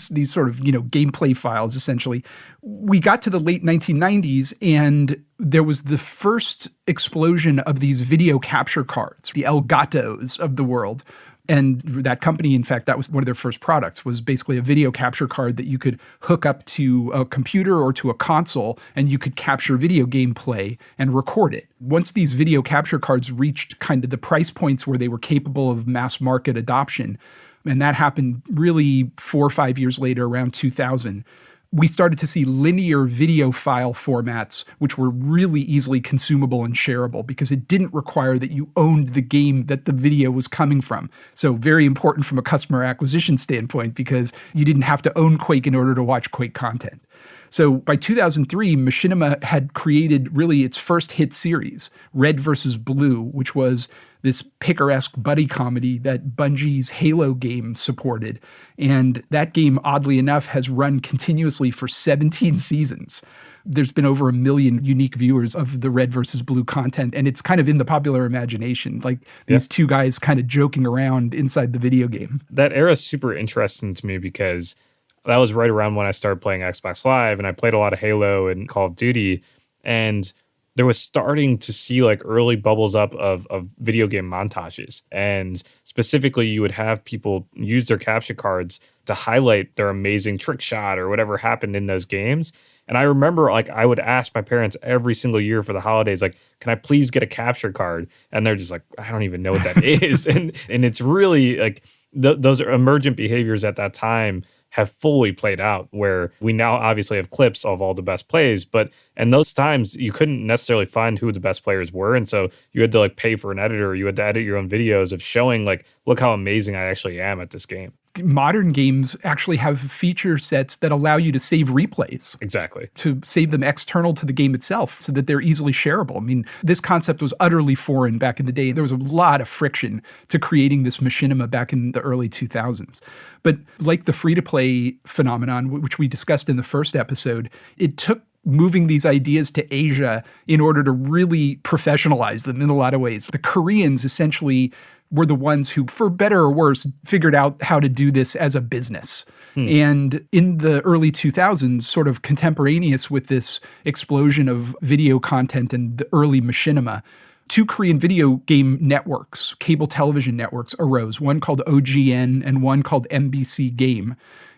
A: these sort of, gameplay files, essentially, we got to the late 1990s and there was the first explosion of these video capture cards, the Elgatos of the world. And that company, in fact, that was one of their first products, was basically a video capture card that you could hook up to a computer or to a console, and you could capture video gameplay and record it. Once these video capture cards reached kind of the price points where they were capable of mass market adoption, and that happened really 4 or 5 years later, around 2000, we started to see linear video file formats, which were really easily consumable and shareable because it didn't require that you owned the game that the video was coming from. So very important from a customer acquisition standpoint because you didn't have to own Quake in order to watch Quake content. So by 2003, Machinima had created really its first hit series, Red vs. Blue, which was this picaresque buddy comedy that Bungie's Halo game supported. And that game, oddly enough, has run continuously for 17 seasons. There's been over 1 million unique viewers of the Red versus Blue content, and it's kind of in the popular imagination, like these two guys kind of joking around inside the video game.
B: That era is super interesting to me because that was right around when I started playing Xbox Live, and I played a lot of Halo and Call of Duty, and there was starting to see like early bubbles up of video game montages. And specifically, you would have people use their capture cards to highlight their amazing trick shot or whatever happened in those games. And I remember like I would ask my parents every single year for the holidays, like, can I please get a capture card? And they're just like, I don't even know what that is. And it's really like those are emergent behaviors at that time have fully played out, where we now obviously have clips of all the best plays, but in those times you couldn't necessarily find who the best players were. And so you had to like pay for an editor, you had to edit your own videos of showing like, look how amazing I actually am at this game.
A: Modern games actually have feature sets that allow you to save replays.
B: Exactly.
A: To save them external to the game itself so that they're easily shareable. I mean, this concept was utterly foreign back in the day. There was a lot of friction to creating this machinima back in the early 2000s. But like the free-to-play phenomenon, which we discussed in the first episode, it took moving these ideas to Asia in order to really professionalize them in a lot of ways. The Koreans essentially were the ones who, for better or worse, figured out how to do this as a business. And in the early 2000s, sort of contemporaneous with this explosion of video content and the early machinima, 2 Korean video game networks, cable television networks, arose, one called OGN and one called MBC Game.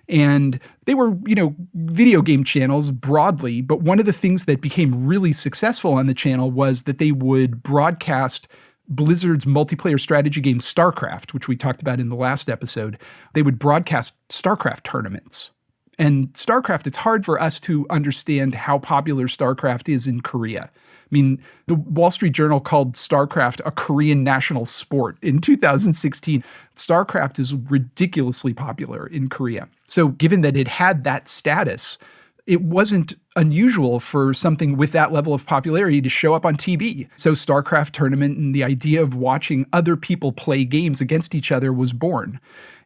A: And they were, video game channels broadly, but one of the things that became really successful on the channel was that they would broadcast Blizzard's multiplayer strategy game StarCraft, which we talked about in the last episode. They would broadcast StarCraft tournaments. And StarCraft, it's hard for us to understand how popular StarCraft is in Korea. I mean, the Wall Street Journal called StarCraft a Korean national sport in 2016. StarCraft is ridiculously popular in Korea. So given that it had that status, it wasn't unusual for something with that level of popularity to show up on TV. So StarCraft tournament and the idea of watching other people play games against each other was born.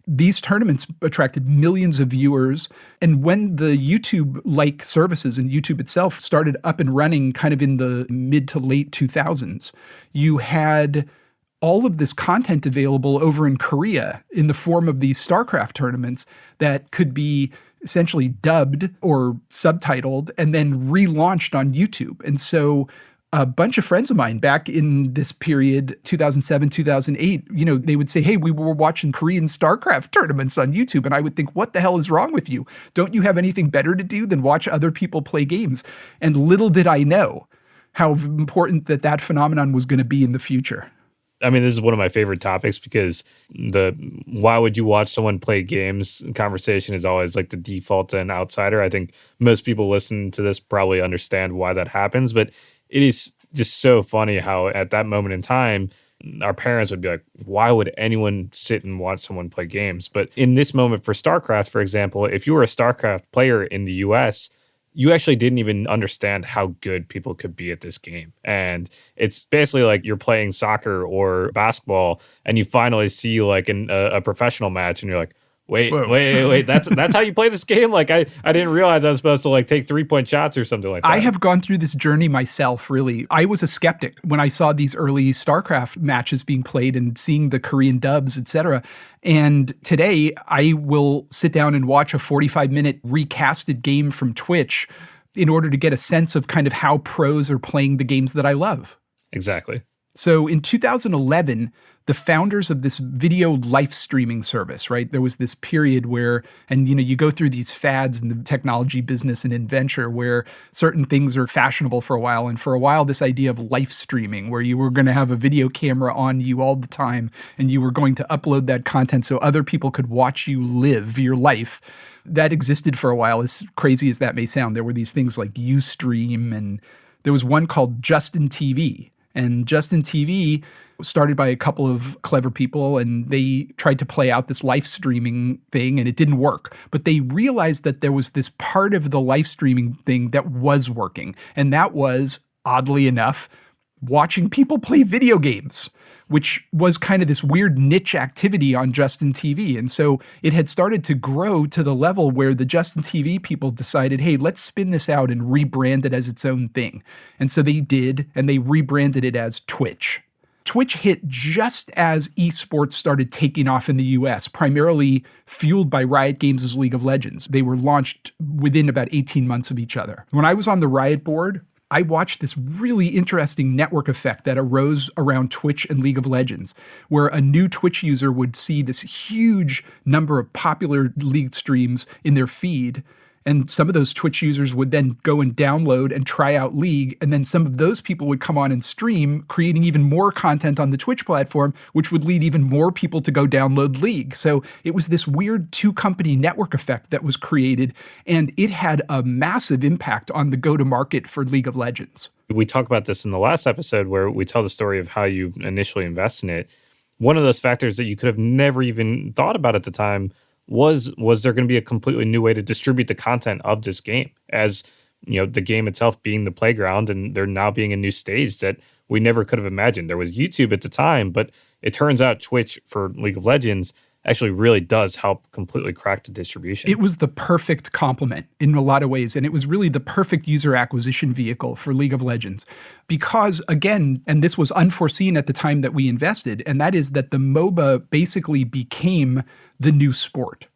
A: These tournaments attracted millions of viewers. And when the YouTube-like services and YouTube itself started up and running kind of in the mid to late 2000s, you had all of this content available over in Korea in the form of these StarCraft tournaments that could be essentially dubbed or subtitled and then relaunched on YouTube. And so a bunch of friends of mine back in this period, 2007, 2008, they would say, hey, we were watching Korean StarCraft tournaments on YouTube. And I would think, what the hell is wrong with you? Don't you have anything better to do than watch other people play games? And little did I know how important that phenomenon was going to be in the future.
B: I mean, this is one of my favorite topics because the why would you watch someone play games conversation is always like the default to an outsider. I think most people listening to this probably understand why that happens, but it is just so funny how at that moment in time, our parents would be like, why would anyone sit and watch someone play games? But in this moment for StarCraft, for example, if you were a StarCraft player in the US, you actually didn't even understand how good people could be at this game. And it's basically like you're playing soccer or basketball and you finally see like a professional match and you're like, wait, that's how you play this game? Like I didn't realize I was supposed to like take 3-point shots or something like that.
A: I have gone through this journey myself, really. I was a skeptic when I saw these early StarCraft matches being played and seeing the Korean dubs, etc. And today I will sit down and watch a 45-minute recasted game from Twitch in order to get a sense of kind of how pros are playing the games that I love.
B: Exactly.
A: So in 2011, the founders of this video live streaming service, right? There was this period where, and you go through these fads in the technology business and in venture where certain things are fashionable for a while. And for a while, this idea of live streaming, where you were going to have a video camera on you all the time and you were going to upload that content so other people could watch you live your life. That existed for a while, as crazy as that may sound. There were these things like Ustream, and there was one called Justin TV. And Justin TV started by a couple of clever people, and they tried to play out this live streaming thing, and it didn't work. But they realized that there was this part of the live streaming thing that was working, and that was, oddly enough, watching people play video games, which was kind of this weird niche activity on Justin TV. And so it had started to grow to the level where the Justin TV people decided, hey, let's spin this out and rebrand it as its own thing. And so they did, and they rebranded it as Twitch. Twitch hit just as esports started taking off in the US, primarily fueled by Riot Games' League of Legends. They were launched within about 18 months of each other. When I was on the Riot board, I watched this really interesting network effect that arose around Twitch and League of Legends, where a new Twitch user would see this huge number of popular League streams in their feed. And some of those Twitch users would then go and download and try out League. And then some of those people would come on and stream, creating even more content on the Twitch platform, which would lead even more people to go download League. So it was this weird two-company network effect that was created, and it had a massive impact on the go-to-market for League of Legends.
B: We talked about this in the last episode where we tell the story of how you initially invest in it. One of those factors that you could have never even thought about at the time was there going to be a completely new way to distribute the content of this game, as the game itself being the playground and there now being a new stage that we never could have imagined. There was YouTube at the time, but it turns out Twitch for League of Legends actually really does help completely crack the distribution.
A: It was the perfect complement in a lot of ways, and it was really the perfect user acquisition vehicle for League of Legends. Because, again, and this was unforeseen at the time that we invested, and that is that the MOBA basically became the new sport.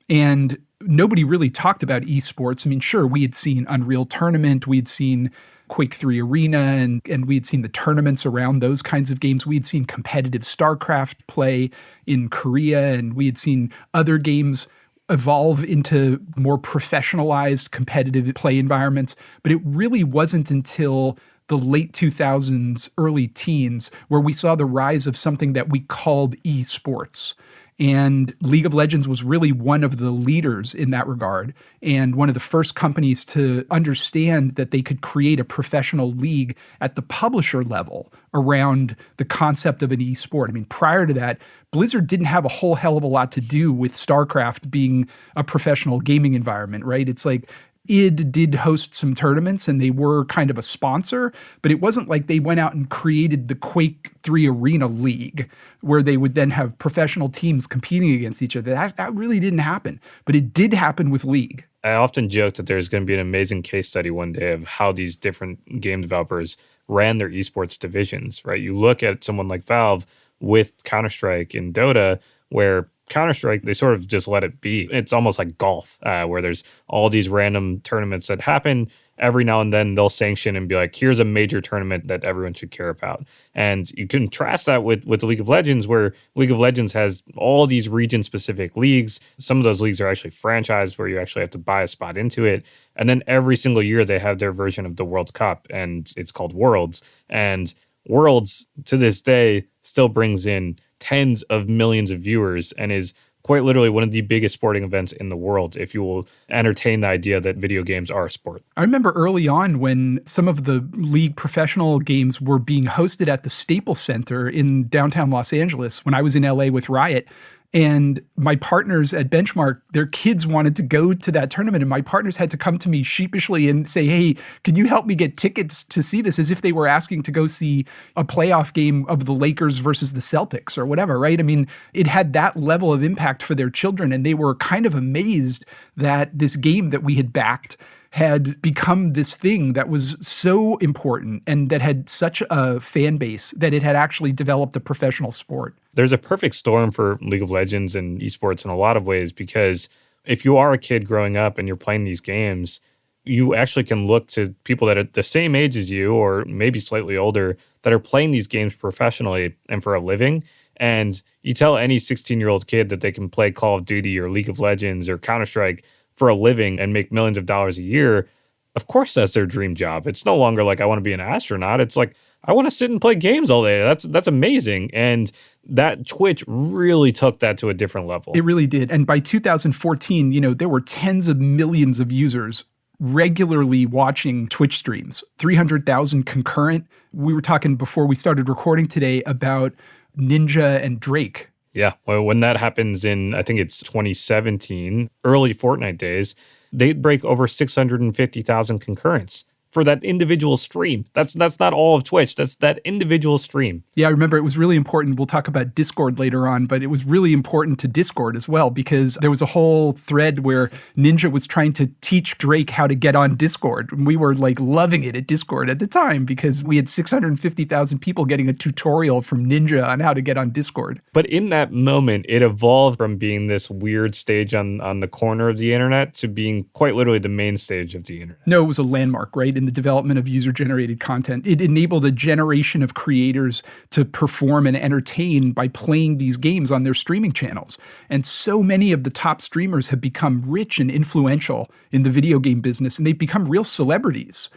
A: And nobody really talked about esports. I mean, sure, we had seen Unreal Tournament, we had seen Quake 3 Arena, and we had seen the tournaments around those kinds of games. We had seen competitive StarCraft play in Korea, and we had seen other games evolve into more professionalized competitive play environments. But it really wasn't until the late 2000s, early teens, where we saw the rise of something that we called esports. And League of Legends was really one of the leaders in that regard, and one of the first companies to understand that they could create a professional league at the publisher level around the concept of an esport. I mean, prior to that, Blizzard didn't have a whole hell of a lot to do with StarCraft being a professional gaming environment, right? It's like id did host some tournaments and they were kind of a sponsor, but it wasn't like they went out and created the Quake 3 Arena League where they would then have professional teams competing against each other. That really didn't happen, but it did happen with League.
B: I often joke that there's going to be an amazing case study one day of how these different game developers ran their esports divisions, right? You look at someone like Valve with Counter-Strike and Dota, where Counter-Strike, they sort of just let it be. It's almost like golf, where there's all these random tournaments that happen, every now and then they'll sanction and be like, here's a major tournament that everyone should care about. And you contrast that with League of Legends, where League of Legends has all these region specific leagues. Some of those leagues are actually franchised where you actually have to buy a spot into it. And then every single year they have their version of the World Cup, and it's called Worlds. And Worlds to this day still brings in tens of millions of viewers and is quite literally one of the biggest sporting events in the world, if you will entertain the idea that video games are a sport.
A: I remember early on when some of the league professional games were being hosted at the Staples Center in downtown Los Angeles when I was in LA with Riot. And my partners at Benchmark, their kids wanted to go to that tournament. And my partners had to come to me sheepishly and say, hey, can you help me get tickets to see this? As if they were asking to go see a playoff game of the Lakers versus the Celtics or whatever, right? I mean, it had that level of impact for their children. And they were kind of amazed that this game that we had backed had become this thing that was so important and that had such a fan base that it had actually developed a professional sport.
B: There's a perfect storm for League of Legends and esports in a lot of ways, because if you are a kid growing up and you're playing these games, you actually can look to people that are the same age as you or maybe slightly older that are playing these games professionally and for a living. And you tell any 16-year-old kid that they can play Call of Duty or League of Legends or Counter-Strike for a living and make millions of dollars a year, of course that's their dream job. It's no longer like, I want to be an astronaut. It's like, I want to sit and play games all day. That's amazing. And that Twitch really took that to a different level.
A: It really did. And by 2014, there were tens of millions of users regularly watching Twitch streams, 300,000 concurrent. We were talking before we started recording today about Ninja and Drake.
B: Yeah, well, when that happens in, I think it's 2017, early Fortnite days, they'd break over 650,000 concurrents for that individual stream. That's not all of Twitch. That's that individual stream.
A: Yeah, I remember it was really important. We'll talk about Discord later on, but it was really important to Discord as well, because there was a whole thread where Ninja was trying to teach Drake how to get on Discord. And we were like loving it at Discord at the time because we had 650,000 people getting a tutorial from Ninja on how to get on Discord.
B: But in that moment, it evolved from being this weird stage on the corner of the internet to being quite literally the main stage of the internet.
A: No, it was a landmark, right? In the development of user-generated content. It enabled a generation of creators to perform and entertain by playing these games on their streaming channels. And so many of the top streamers have become rich and influential in the video game business, and they've become real celebrities.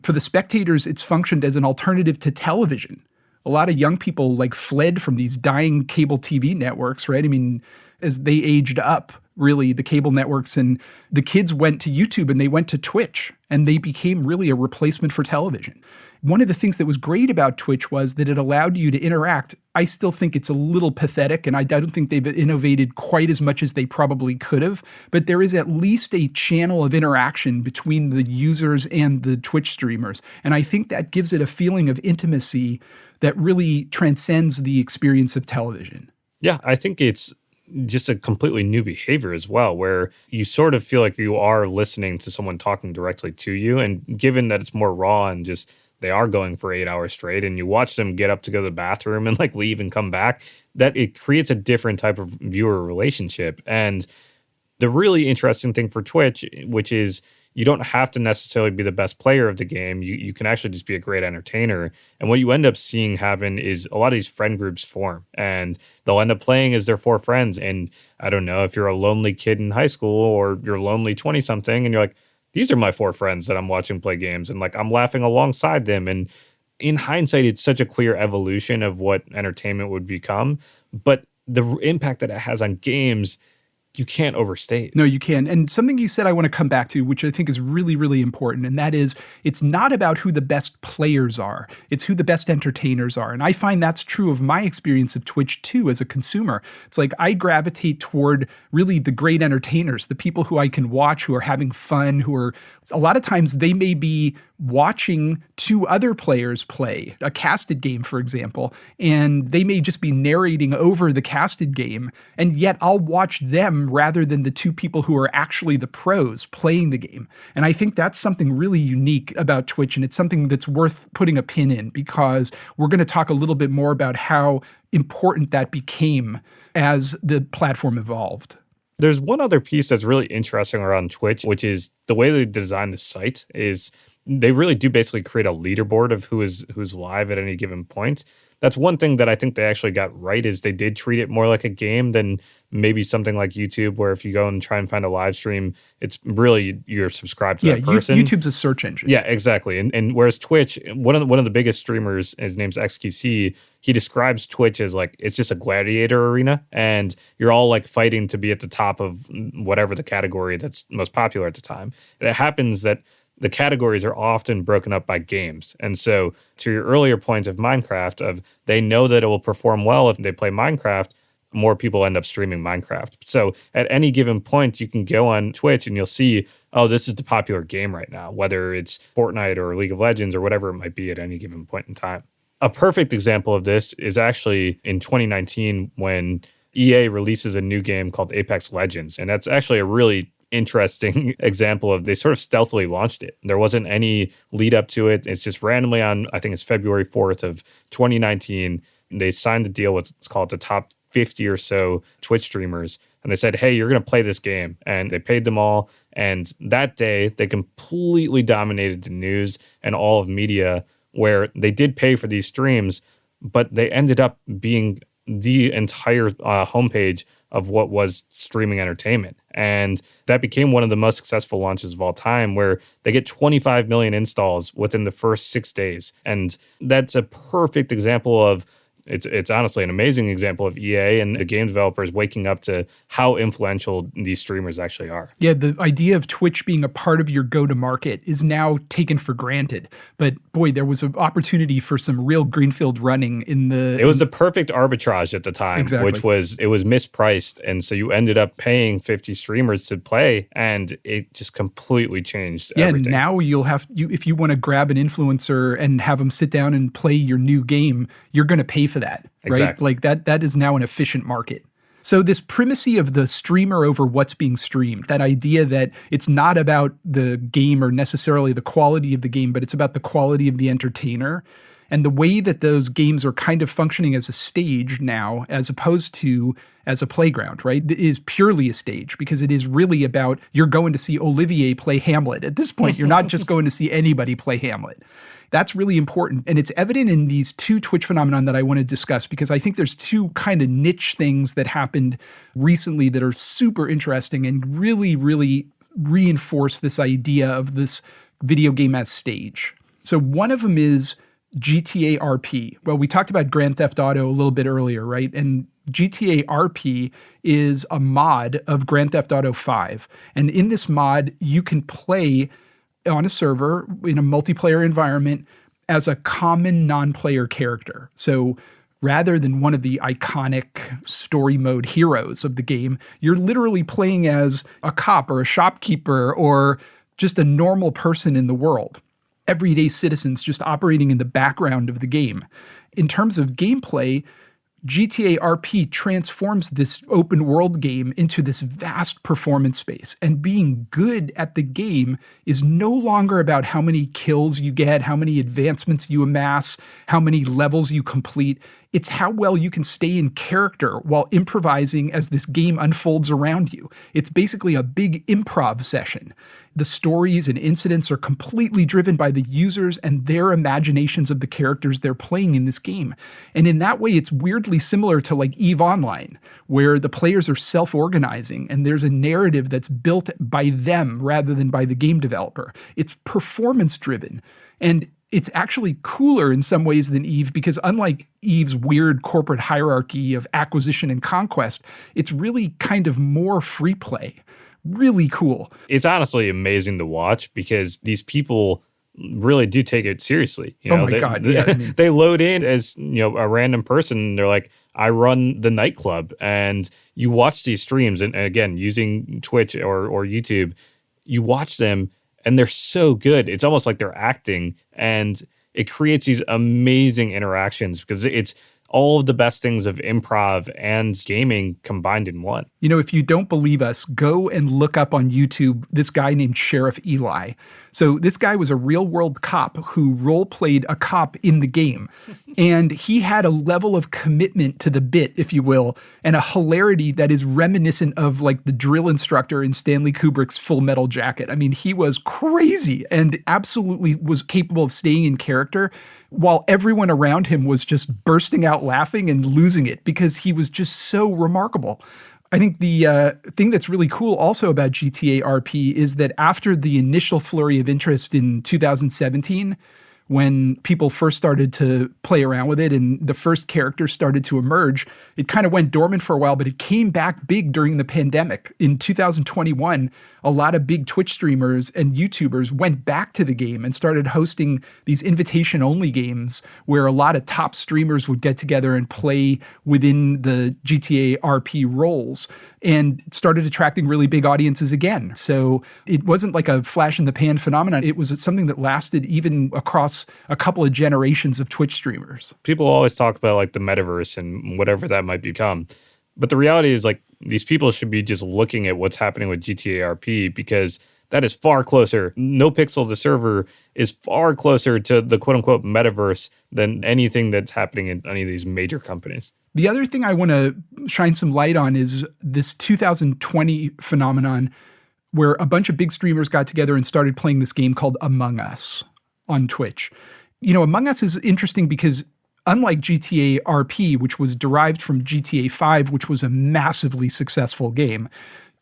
A: For the spectators, it's functioned as an alternative to television. A lot of young people fled from these dying cable TV networks, right? I mean, as they aged up, really, the cable networks, and the kids went to YouTube and they went to Twitch, and they became really a replacement for television. One of the things that was great about Twitch was that it allowed you to interact. I still think it's a little pathetic, and I don't think they've innovated quite as much as they probably could have, but there is at least a channel of interaction between the users and the Twitch streamers. And I think that gives it a feeling of intimacy that really transcends the experience of television.
B: Yeah, I think it's just a completely new behavior as well, where you sort of feel like you are listening to someone talking directly to you. And given that it's more raw and just they are going for 8 hours straight and you watch them get up to go to the bathroom and leave and come back, that it creates a different type of viewer relationship. And the really interesting thing for Twitch, which is you don't have to necessarily be the best player of the game. You can actually just be a great entertainer. And what you end up seeing happen is a lot of these friend groups form, and they'll end up playing as their 4 friends. And I don't know if you're a lonely kid in high school or you're lonely 20-something and you're like, these are my 4 friends that I'm watching play games, and I'm laughing alongside them. And in hindsight, it's such a clear evolution of what entertainment would become. But the impact that it has on games, you can't overstate.
A: No, you can. And something you said I want to come back to, which I think is really, really important, and that is it's not about who the best players are. It's who the best entertainers are. And I find that's true of my experience of Twitch too as a consumer. It's like I gravitate toward really the great entertainers, the people who I can watch, who are having fun, who are, a lot of times they may be watching 2 other players play a casted game, for example, and they may just be narrating over the casted game, and yet I'll watch them rather than the 2 people who are actually the pros playing the game. And I think that's something really unique about Twitch, and it's something that's worth putting a pin in, because we're going to talk a little bit more about how important that became as the platform evolved.
B: There's one other piece that's really interesting around Twitch, which is the way they design the site is they really do basically create a leaderboard of who's live at any given point. That's one thing that I think they actually got right is they did treat it more like a game than maybe something like YouTube, where if you go and try and find a live stream, it's really you're subscribed to that person.
A: YouTube's a search engine.
B: Yeah, exactly. And whereas Twitch, one of the biggest streamers, his name's XQC, he describes Twitch as like it's just a gladiator arena, and you're all like fighting to be at the top of whatever the category that's most popular at the time. And it happens that the categories are often broken up by games. And so to your earlier point of Minecraft, of they know that it will perform well if they play Minecraft, more people end up streaming Minecraft. So at any given point, you can go on Twitch and you'll see, oh, this is the popular game right now, whether it's Fortnite or League of Legends or whatever it might be at any given point in time. A perfect example of this is actually in 2019 when EA releases a new game called Apex Legends. And that's actually a really interesting example of they sort of stealthily launched it. There wasn't any lead up to it. It's just randomly on, I think it's February 4th of 2019. They signed a deal with, it's called the top 50 or so Twitch streamers. And they said, hey, you're going to play this game. And they paid them all. And that day, they completely dominated the news and all of media, where they did pay for these streams, but they ended up being the entire homepage of what was streaming entertainment. And that became one of the most successful launches of all time, where they get 25 million installs within the first 6 days. And that's a perfect example of it's honestly an amazing example of EA and the game developers waking up to how influential these streamers actually are.
A: Yeah, the idea of Twitch being a part of your go-to-market is now taken for granted. But boy, there was an opportunity for some real greenfield running in the...
B: It was the perfect arbitrage at the time,
A: Exactly.
B: which was, it was mispriced. And so you ended up paying 50 streamers to play, and it just completely changed everything.
A: Yeah, now you'll have, if you want to grab an influencer and have them sit down and play your new game, you're going to pay for that, right?
B: Exactly.
A: Like that is now an efficient market. So this primacy of the streamer over what's being streamed, that idea that it's not about the game or necessarily the quality of the game, but it's about the quality of the entertainer, and the way that those games are kind of functioning as a stage now, as opposed to as a playground, right? It is purely a stage, because it is really about, you're going to see Olivier play Hamlet. At this point, you're not just going to see anybody play Hamlet. That's really important. And it's evident in these two Twitch phenomenon that I want to discuss, because I think there's two kind of niche things that happened recently that are super interesting and really, really reinforce this idea of this video game as stage. So one of them is GTA RP. Well, we talked about Grand Theft Auto a little bit earlier, right? And GTA RP is a mod of Grand Theft Auto 5. And in this mod, you can play on a server in a multiplayer environment as a common non-player character. So rather than one of the iconic story mode heroes of the game, you're literally playing as a cop or a shopkeeper or just a normal person in the world. Everyday citizens just operating in the background of the game. In terms of gameplay, GTA RP transforms this open world game into this vast performance space. And being good at the game is no longer about how many kills you get, how many advancements you amass, how many levels you complete. It's how well you can stay in character while improvising as this game unfolds around you. It's basically a big improv session. The stories and incidents are completely driven by the users and their imaginations of the characters they're playing in this game. And in that way, it's weirdly similar to like EVE Online, where the players are self-organizing and there's a narrative that's built by them rather than by the game developer. It's performance-driven. And it's actually cooler in some ways than EVE, because unlike EVE's weird corporate hierarchy of acquisition and conquest, it's really kind of more free play. Really cool.
B: It's honestly amazing to watch, because these people really do take it seriously. You know,
A: oh my God. Yeah,
B: they load in as, a random person. They're like, I run the nightclub, and you watch these streams, and again, using Twitch or YouTube, you watch them and they're so good. It's almost like they're acting, and it creates these amazing interactions, because it's all of the best things of improv and gaming combined in one.
A: If you don't believe us, go and look up on YouTube this guy named Sheriff Eli. So this guy was a real world cop who role played a cop in the game. And he had a level of commitment to the bit, if you will, and a hilarity that is reminiscent of like the drill instructor in Stanley Kubrick's Full Metal Jacket. I mean, he was crazy and absolutely was capable of staying in character while everyone around him was just bursting out laughing and losing it because he was just so remarkable. I think the thing that's really cool also about GTA RP is that after the initial flurry of interest in 2017, when people first started to play around with it and the first characters started to emerge, it kind of went dormant for a while, but it came back big during the pandemic. In 2021, a lot of big Twitch streamers and YouTubers went back to the game and started hosting these invitation-only games where a lot of top streamers would get together and play within the GTA RP roles and started attracting really big audiences again. So it wasn't like a flash in the pan phenomenon. It was something that lasted even across a couple of generations of Twitch streamers.
B: People always talk about like the metaverse and whatever that might become. But the reality is like these people should be just looking at what's happening with GTA RP because that is far closer. NoPixel, the server, is far closer to the quote unquote metaverse than anything that's happening in any of these major companies.
A: The other thing I want to shine some light on is this 2020 phenomenon where a bunch of big streamers got together and started playing this game called Among Us on Twitch. You know, Among Us is interesting because unlike GTA RP, which was derived from GTA 5, which was a massively successful game,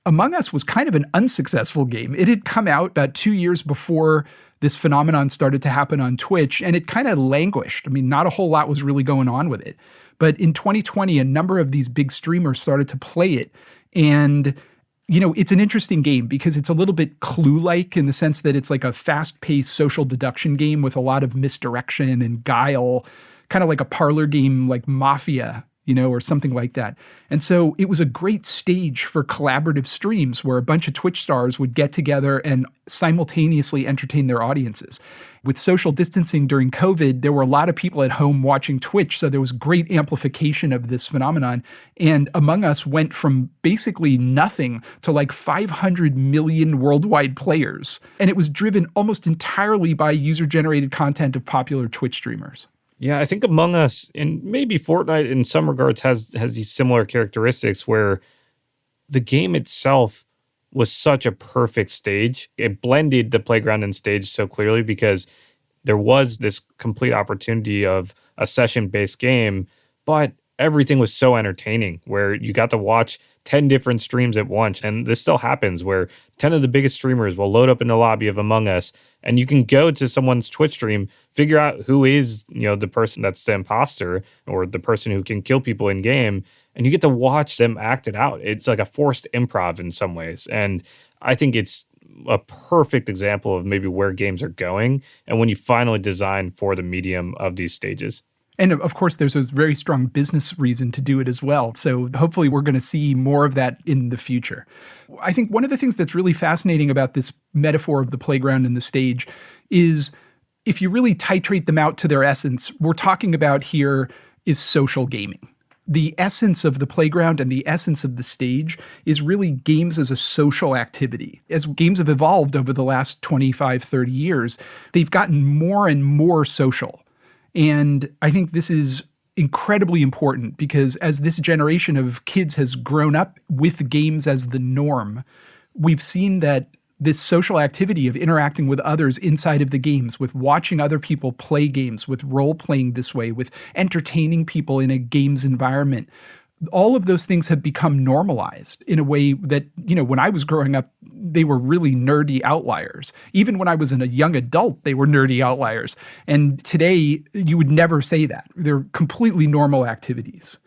A: Among Us was kind of an unsuccessful game. It had come out about 2 years before this phenomenon started to happen on Twitch, and it kind of languished. I mean, not a whole lot was really going on with it. But in 2020, a number of these big streamers started to play it. And, you know, it's an interesting game because it's a little bit Clue-like in the sense that it's like a fast-paced social deduction game with a lot of misdirection and guile, kind of like a parlor game like Mafia, you know, or something like that. And so it was a great stage for collaborative streams where a bunch of Twitch stars would get together and simultaneously entertain their audiences. With social distancing during COVID, there were a lot of people at home watching Twitch, so there was great amplification of this phenomenon. And Among Us went from basically nothing to like 500 million worldwide players. And it was driven almost entirely by user-generated content of popular Twitch streamers.
B: Yeah, I think Among Us and maybe Fortnite in some regards has these similar characteristics where the game itself was such a perfect stage. It blended the playground and stage so clearly because there was this complete opportunity of a session-based game, but everything was so entertaining where you got to watch 10 different streams at once. And this still happens where 10 of the biggest streamers will load up in the lobby of Among Us and you can go to someone's Twitch stream, figure out who is, you know, the person that's the imposter or the person who can kill people in game. And you get to watch them act it out. It's like a forced improv in some ways. And I think it's a perfect example of maybe where games are going and when you finally design for the medium of these stages.
A: And of course, there's a very strong business reason to do it as well. So hopefully we're going to see more of that in the future. I think one of the things that's really fascinating about this metaphor of the playground and the stage is if you really titrate them out to their essence, we're talking about here is social gaming. The essence of the playground and the essence of the stage is really games as a social activity. As games have evolved over the last 25, 30 years, they've gotten more and more social. And I think this is incredibly important because as this generation of kids has grown up with games as the norm, we've seen that this social activity of interacting with others inside of the games, with watching other people play games, with role-playing this way, with entertaining people in a games environment, all of those things have become normalized in a way that, you know, when I was growing up, they were really nerdy outliers. Even when I was a young adult, they were nerdy outliers. And today, you would never say that. They're completely normal activities.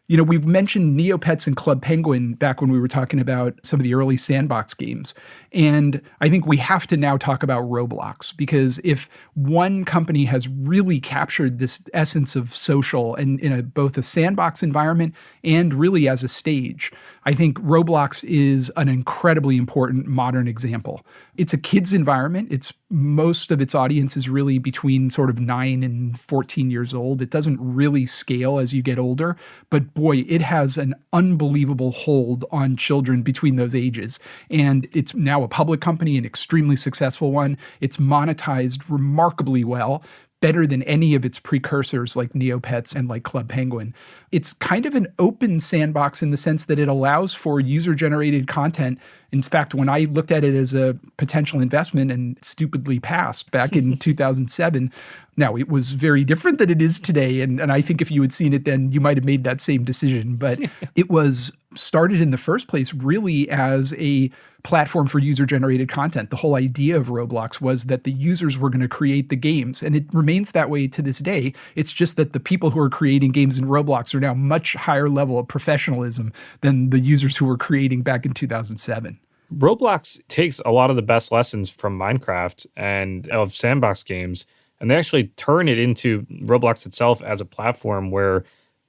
A: You know, we've mentioned Neopets and Club Penguin back when we were talking about some of the early sandbox games. And I think we have to now talk about Roblox, because if one company has really captured this essence of social and in both a sandbox environment and really as a stage, I think Roblox is an incredibly important modern example. It's a kids environment. It's most of its audience is really between sort of 9 and 14 years old. It doesn't really scale as you get older, but boy, it has an unbelievable hold on children between those ages. And it's now a public company, an extremely successful one. It's monetized remarkably well, better than any of its precursors like Neopets and like Club Penguin. It's kind of an open sandbox in the sense that it allows for user-generated content. In fact, when I looked at it as a potential investment and stupidly passed back in 2007, now it was very different than it is today. And I think if you had seen it then, you might have made that same decision. But it was started in the first place really as a platform for user-generated content. The whole idea of Roblox was that the users were going to create the games, and it remains that way to this day. It's just that the people who are creating games in Roblox are now much higher level of professionalism than the users who were creating back in 2007.
B: Roblox takes a lot of the best lessons from Minecraft and of sandbox games, and they actually turn it into Roblox itself as a platform where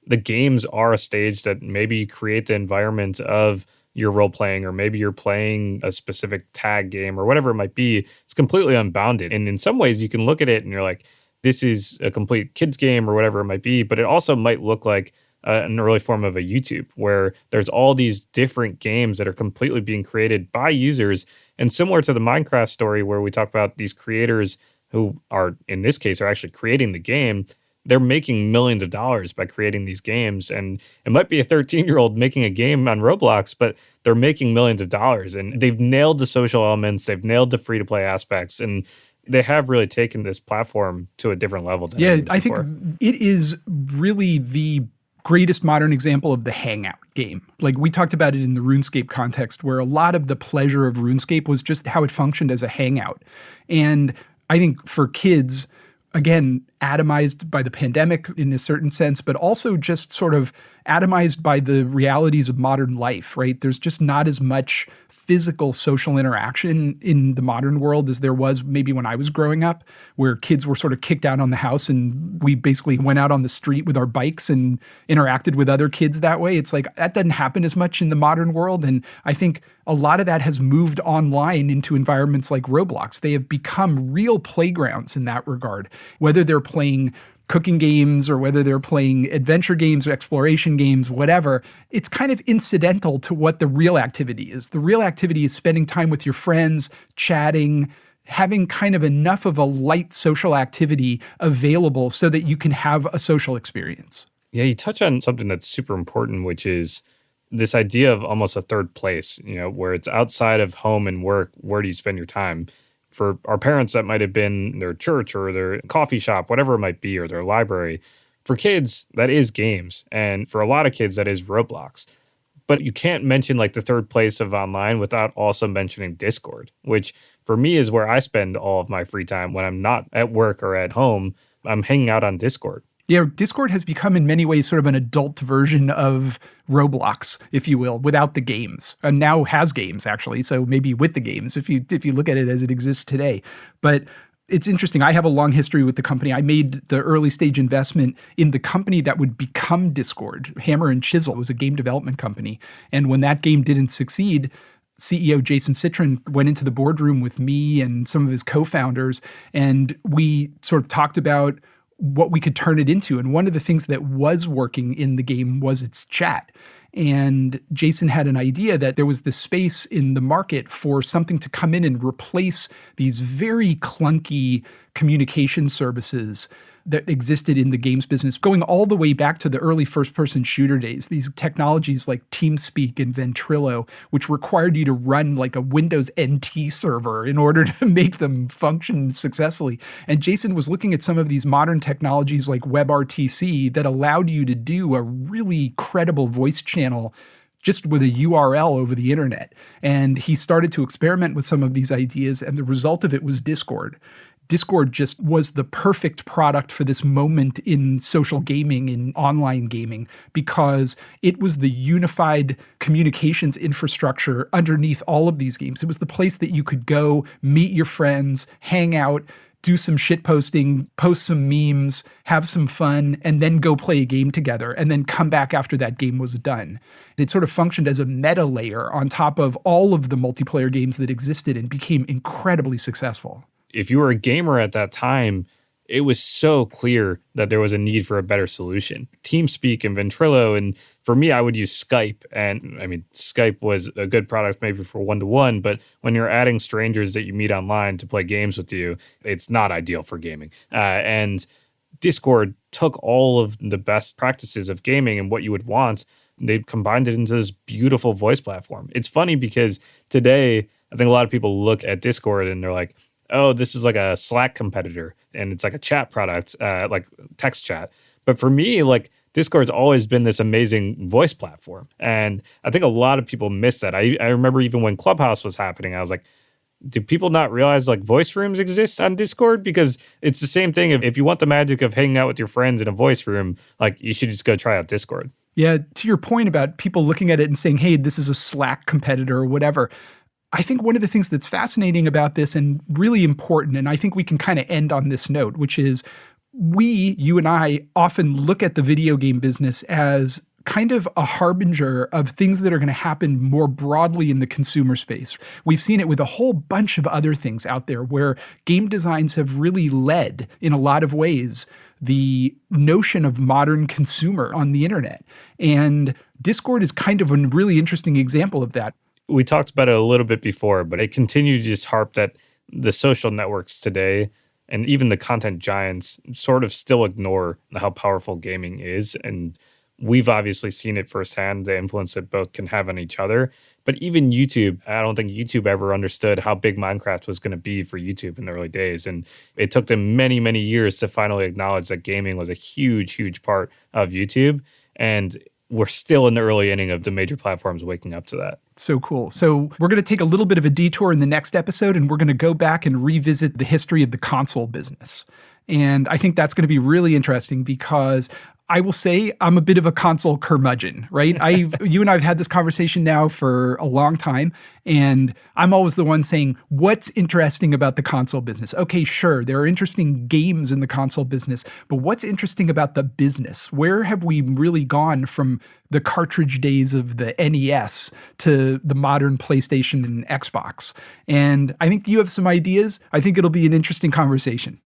B: the games are a stage that maybe you create the environment of your role playing, or maybe you're playing a specific tag game or whatever it might be. It's completely unbounded. And in some ways you can look at it and you're like, this is a complete kids game or whatever it might be, but it also might look like an early form of a YouTube where there's all these different games that are completely being created by users. And similar to the Minecraft story where we talk about these creators who are, in this case, are actually creating the game, they're making millions of dollars by creating these games. And it might be a 13-year-old making a game on Roblox, but they're making millions of dollars. And they've nailed the social elements. They've nailed the free-to-play aspects. And they have really taken this platform to a different level.
A: Than I think it is really the greatest modern example of the hangout game. Like we talked about it in the RuneScape context, where a lot of the pleasure of RuneScape was just how it functioned as a hangout. And I think for kids, again, atomized by the pandemic in a certain sense, but also just sort of atomized by the realities of modern life, right? There's just not as much physical social interaction in the modern world as there was maybe when I was growing up, where kids were sort of kicked out on the house and we basically went out on the street with our bikes and interacted with other kids that way. It's like that doesn't happen as much in the modern world. And I think a lot of that has moved online into environments like Roblox. They have become real playgrounds in that regard, whether they're playing cooking games or whether they're playing adventure games or exploration games, whatever. It's kind of incidental to what the real activity is. The real activity is spending time with your friends, chatting, having kind of enough of a light social activity available so that you can have a social experience.
B: Yeah, you touch on something that's super important, which is this idea of almost a third place, where it's outside of home and work. Where do you spend your time? For our parents, that might have been their church or their coffee shop, whatever it might be, or their library. For kids, that is games. And for a lot of kids, that is Roblox. But you can't mention like the third place of online without also mentioning Discord, which for me is where I spend all of my free time when I'm not at work or at home. I'm hanging out on Discord.
A: Yeah, Discord has become in many ways sort of an adult version of Roblox, if you will, without the games. And now has games, actually, so maybe with the games, if you look at it as it exists today. But it's interesting. I have a long history with the company. I made the early stage investment in the company that would become Discord. Hammer and Chisel was a game development company. And when that game didn't succeed, CEO Jason Citron went into the boardroom with me and some of his co-founders, and we sort of talked about what we could turn it into. And one of the things that was working in the game was its chat. And Jason had an idea that there was this space in the market for something to come in and replace these very clunky communication services that existed in the games business, going all the way back to the early first-person shooter days. These technologies like TeamSpeak and Ventrilo, which required you to run like a Windows NT server in order to make them function successfully. And Jason was looking at some of these modern technologies like WebRTC that allowed you to do a really credible voice channel just with a URL over the internet. And he started to experiment with some of these ideas, and the result of it was Discord. Discord just was the perfect product for this moment in social gaming, in online gaming, because it was the unified communications infrastructure underneath all of these games. It was the place that you could go, meet your friends, hang out, do some shit posting, post some memes, have some fun, and then go play a game together, and then come back after that game was done. It sort of functioned as a meta layer on top of all of the multiplayer games that existed and became incredibly successful.
B: If you were a gamer at that time, it was so clear that there was a need for a better solution. TeamSpeak and Ventrilo, and for me, I would use Skype. And I mean, Skype was a good product maybe for one-to-one, but when you're adding strangers that you meet online to play games with you, it's not ideal for gaming. And Discord took all of the best practices of gaming and what you would want. They combined it into this beautiful voice platform. It's funny because today, I think a lot of people look at Discord and they're like, oh, this is like a Slack competitor and it's like a chat product, like text chat. But for me, like Discord's always been this amazing voice platform. And I think a lot of people miss that. I remember even when Clubhouse was happening, I was like, do people not realize like voice rooms exist on Discord? Because it's the same thing. If you want the magic of hanging out with your friends in a voice room, like you should just go try out Discord.
A: Yeah, to your point about people looking at it and saying, hey, this is a Slack competitor or whatever. I think one of the things that's fascinating about this and really important, and I think we can kind of end on this note, which is you and I often look at the video game business as kind of a harbinger of things that are going to happen more broadly in the consumer space. We've seen it with a whole bunch of other things out there where game designs have really led, in a lot of ways, the notion of modern consumer on the internet. And Discord is kind of a really interesting example of that.
B: We talked about it a little bit before, but I continue to just harp that the social networks today and even the content giants sort of still ignore how powerful gaming is. And we've obviously seen it firsthand, the influence that both can have on each other. But even YouTube, I don't think YouTube ever understood how big Minecraft was going to be for YouTube in the early days. And it took them many, many years to finally acknowledge that gaming was a huge, huge part of YouTube. And we're still in the early inning of the major platforms waking up to that.
A: So cool. So we're going to take a little bit of a detour in the next episode, and we're going to go back and revisit the history of the console business. And I think that's going to be really interesting because I will say I'm a bit of a console curmudgeon, right? You and I have had this conversation now for a long time, and I'm always the one saying, what's interesting about the console business? Okay, sure, there are interesting games in the console business, but what's interesting about the business? Where have we really gone from the cartridge days of the NES to the modern PlayStation and Xbox? And I think you have some ideas. I think it'll be an interesting conversation.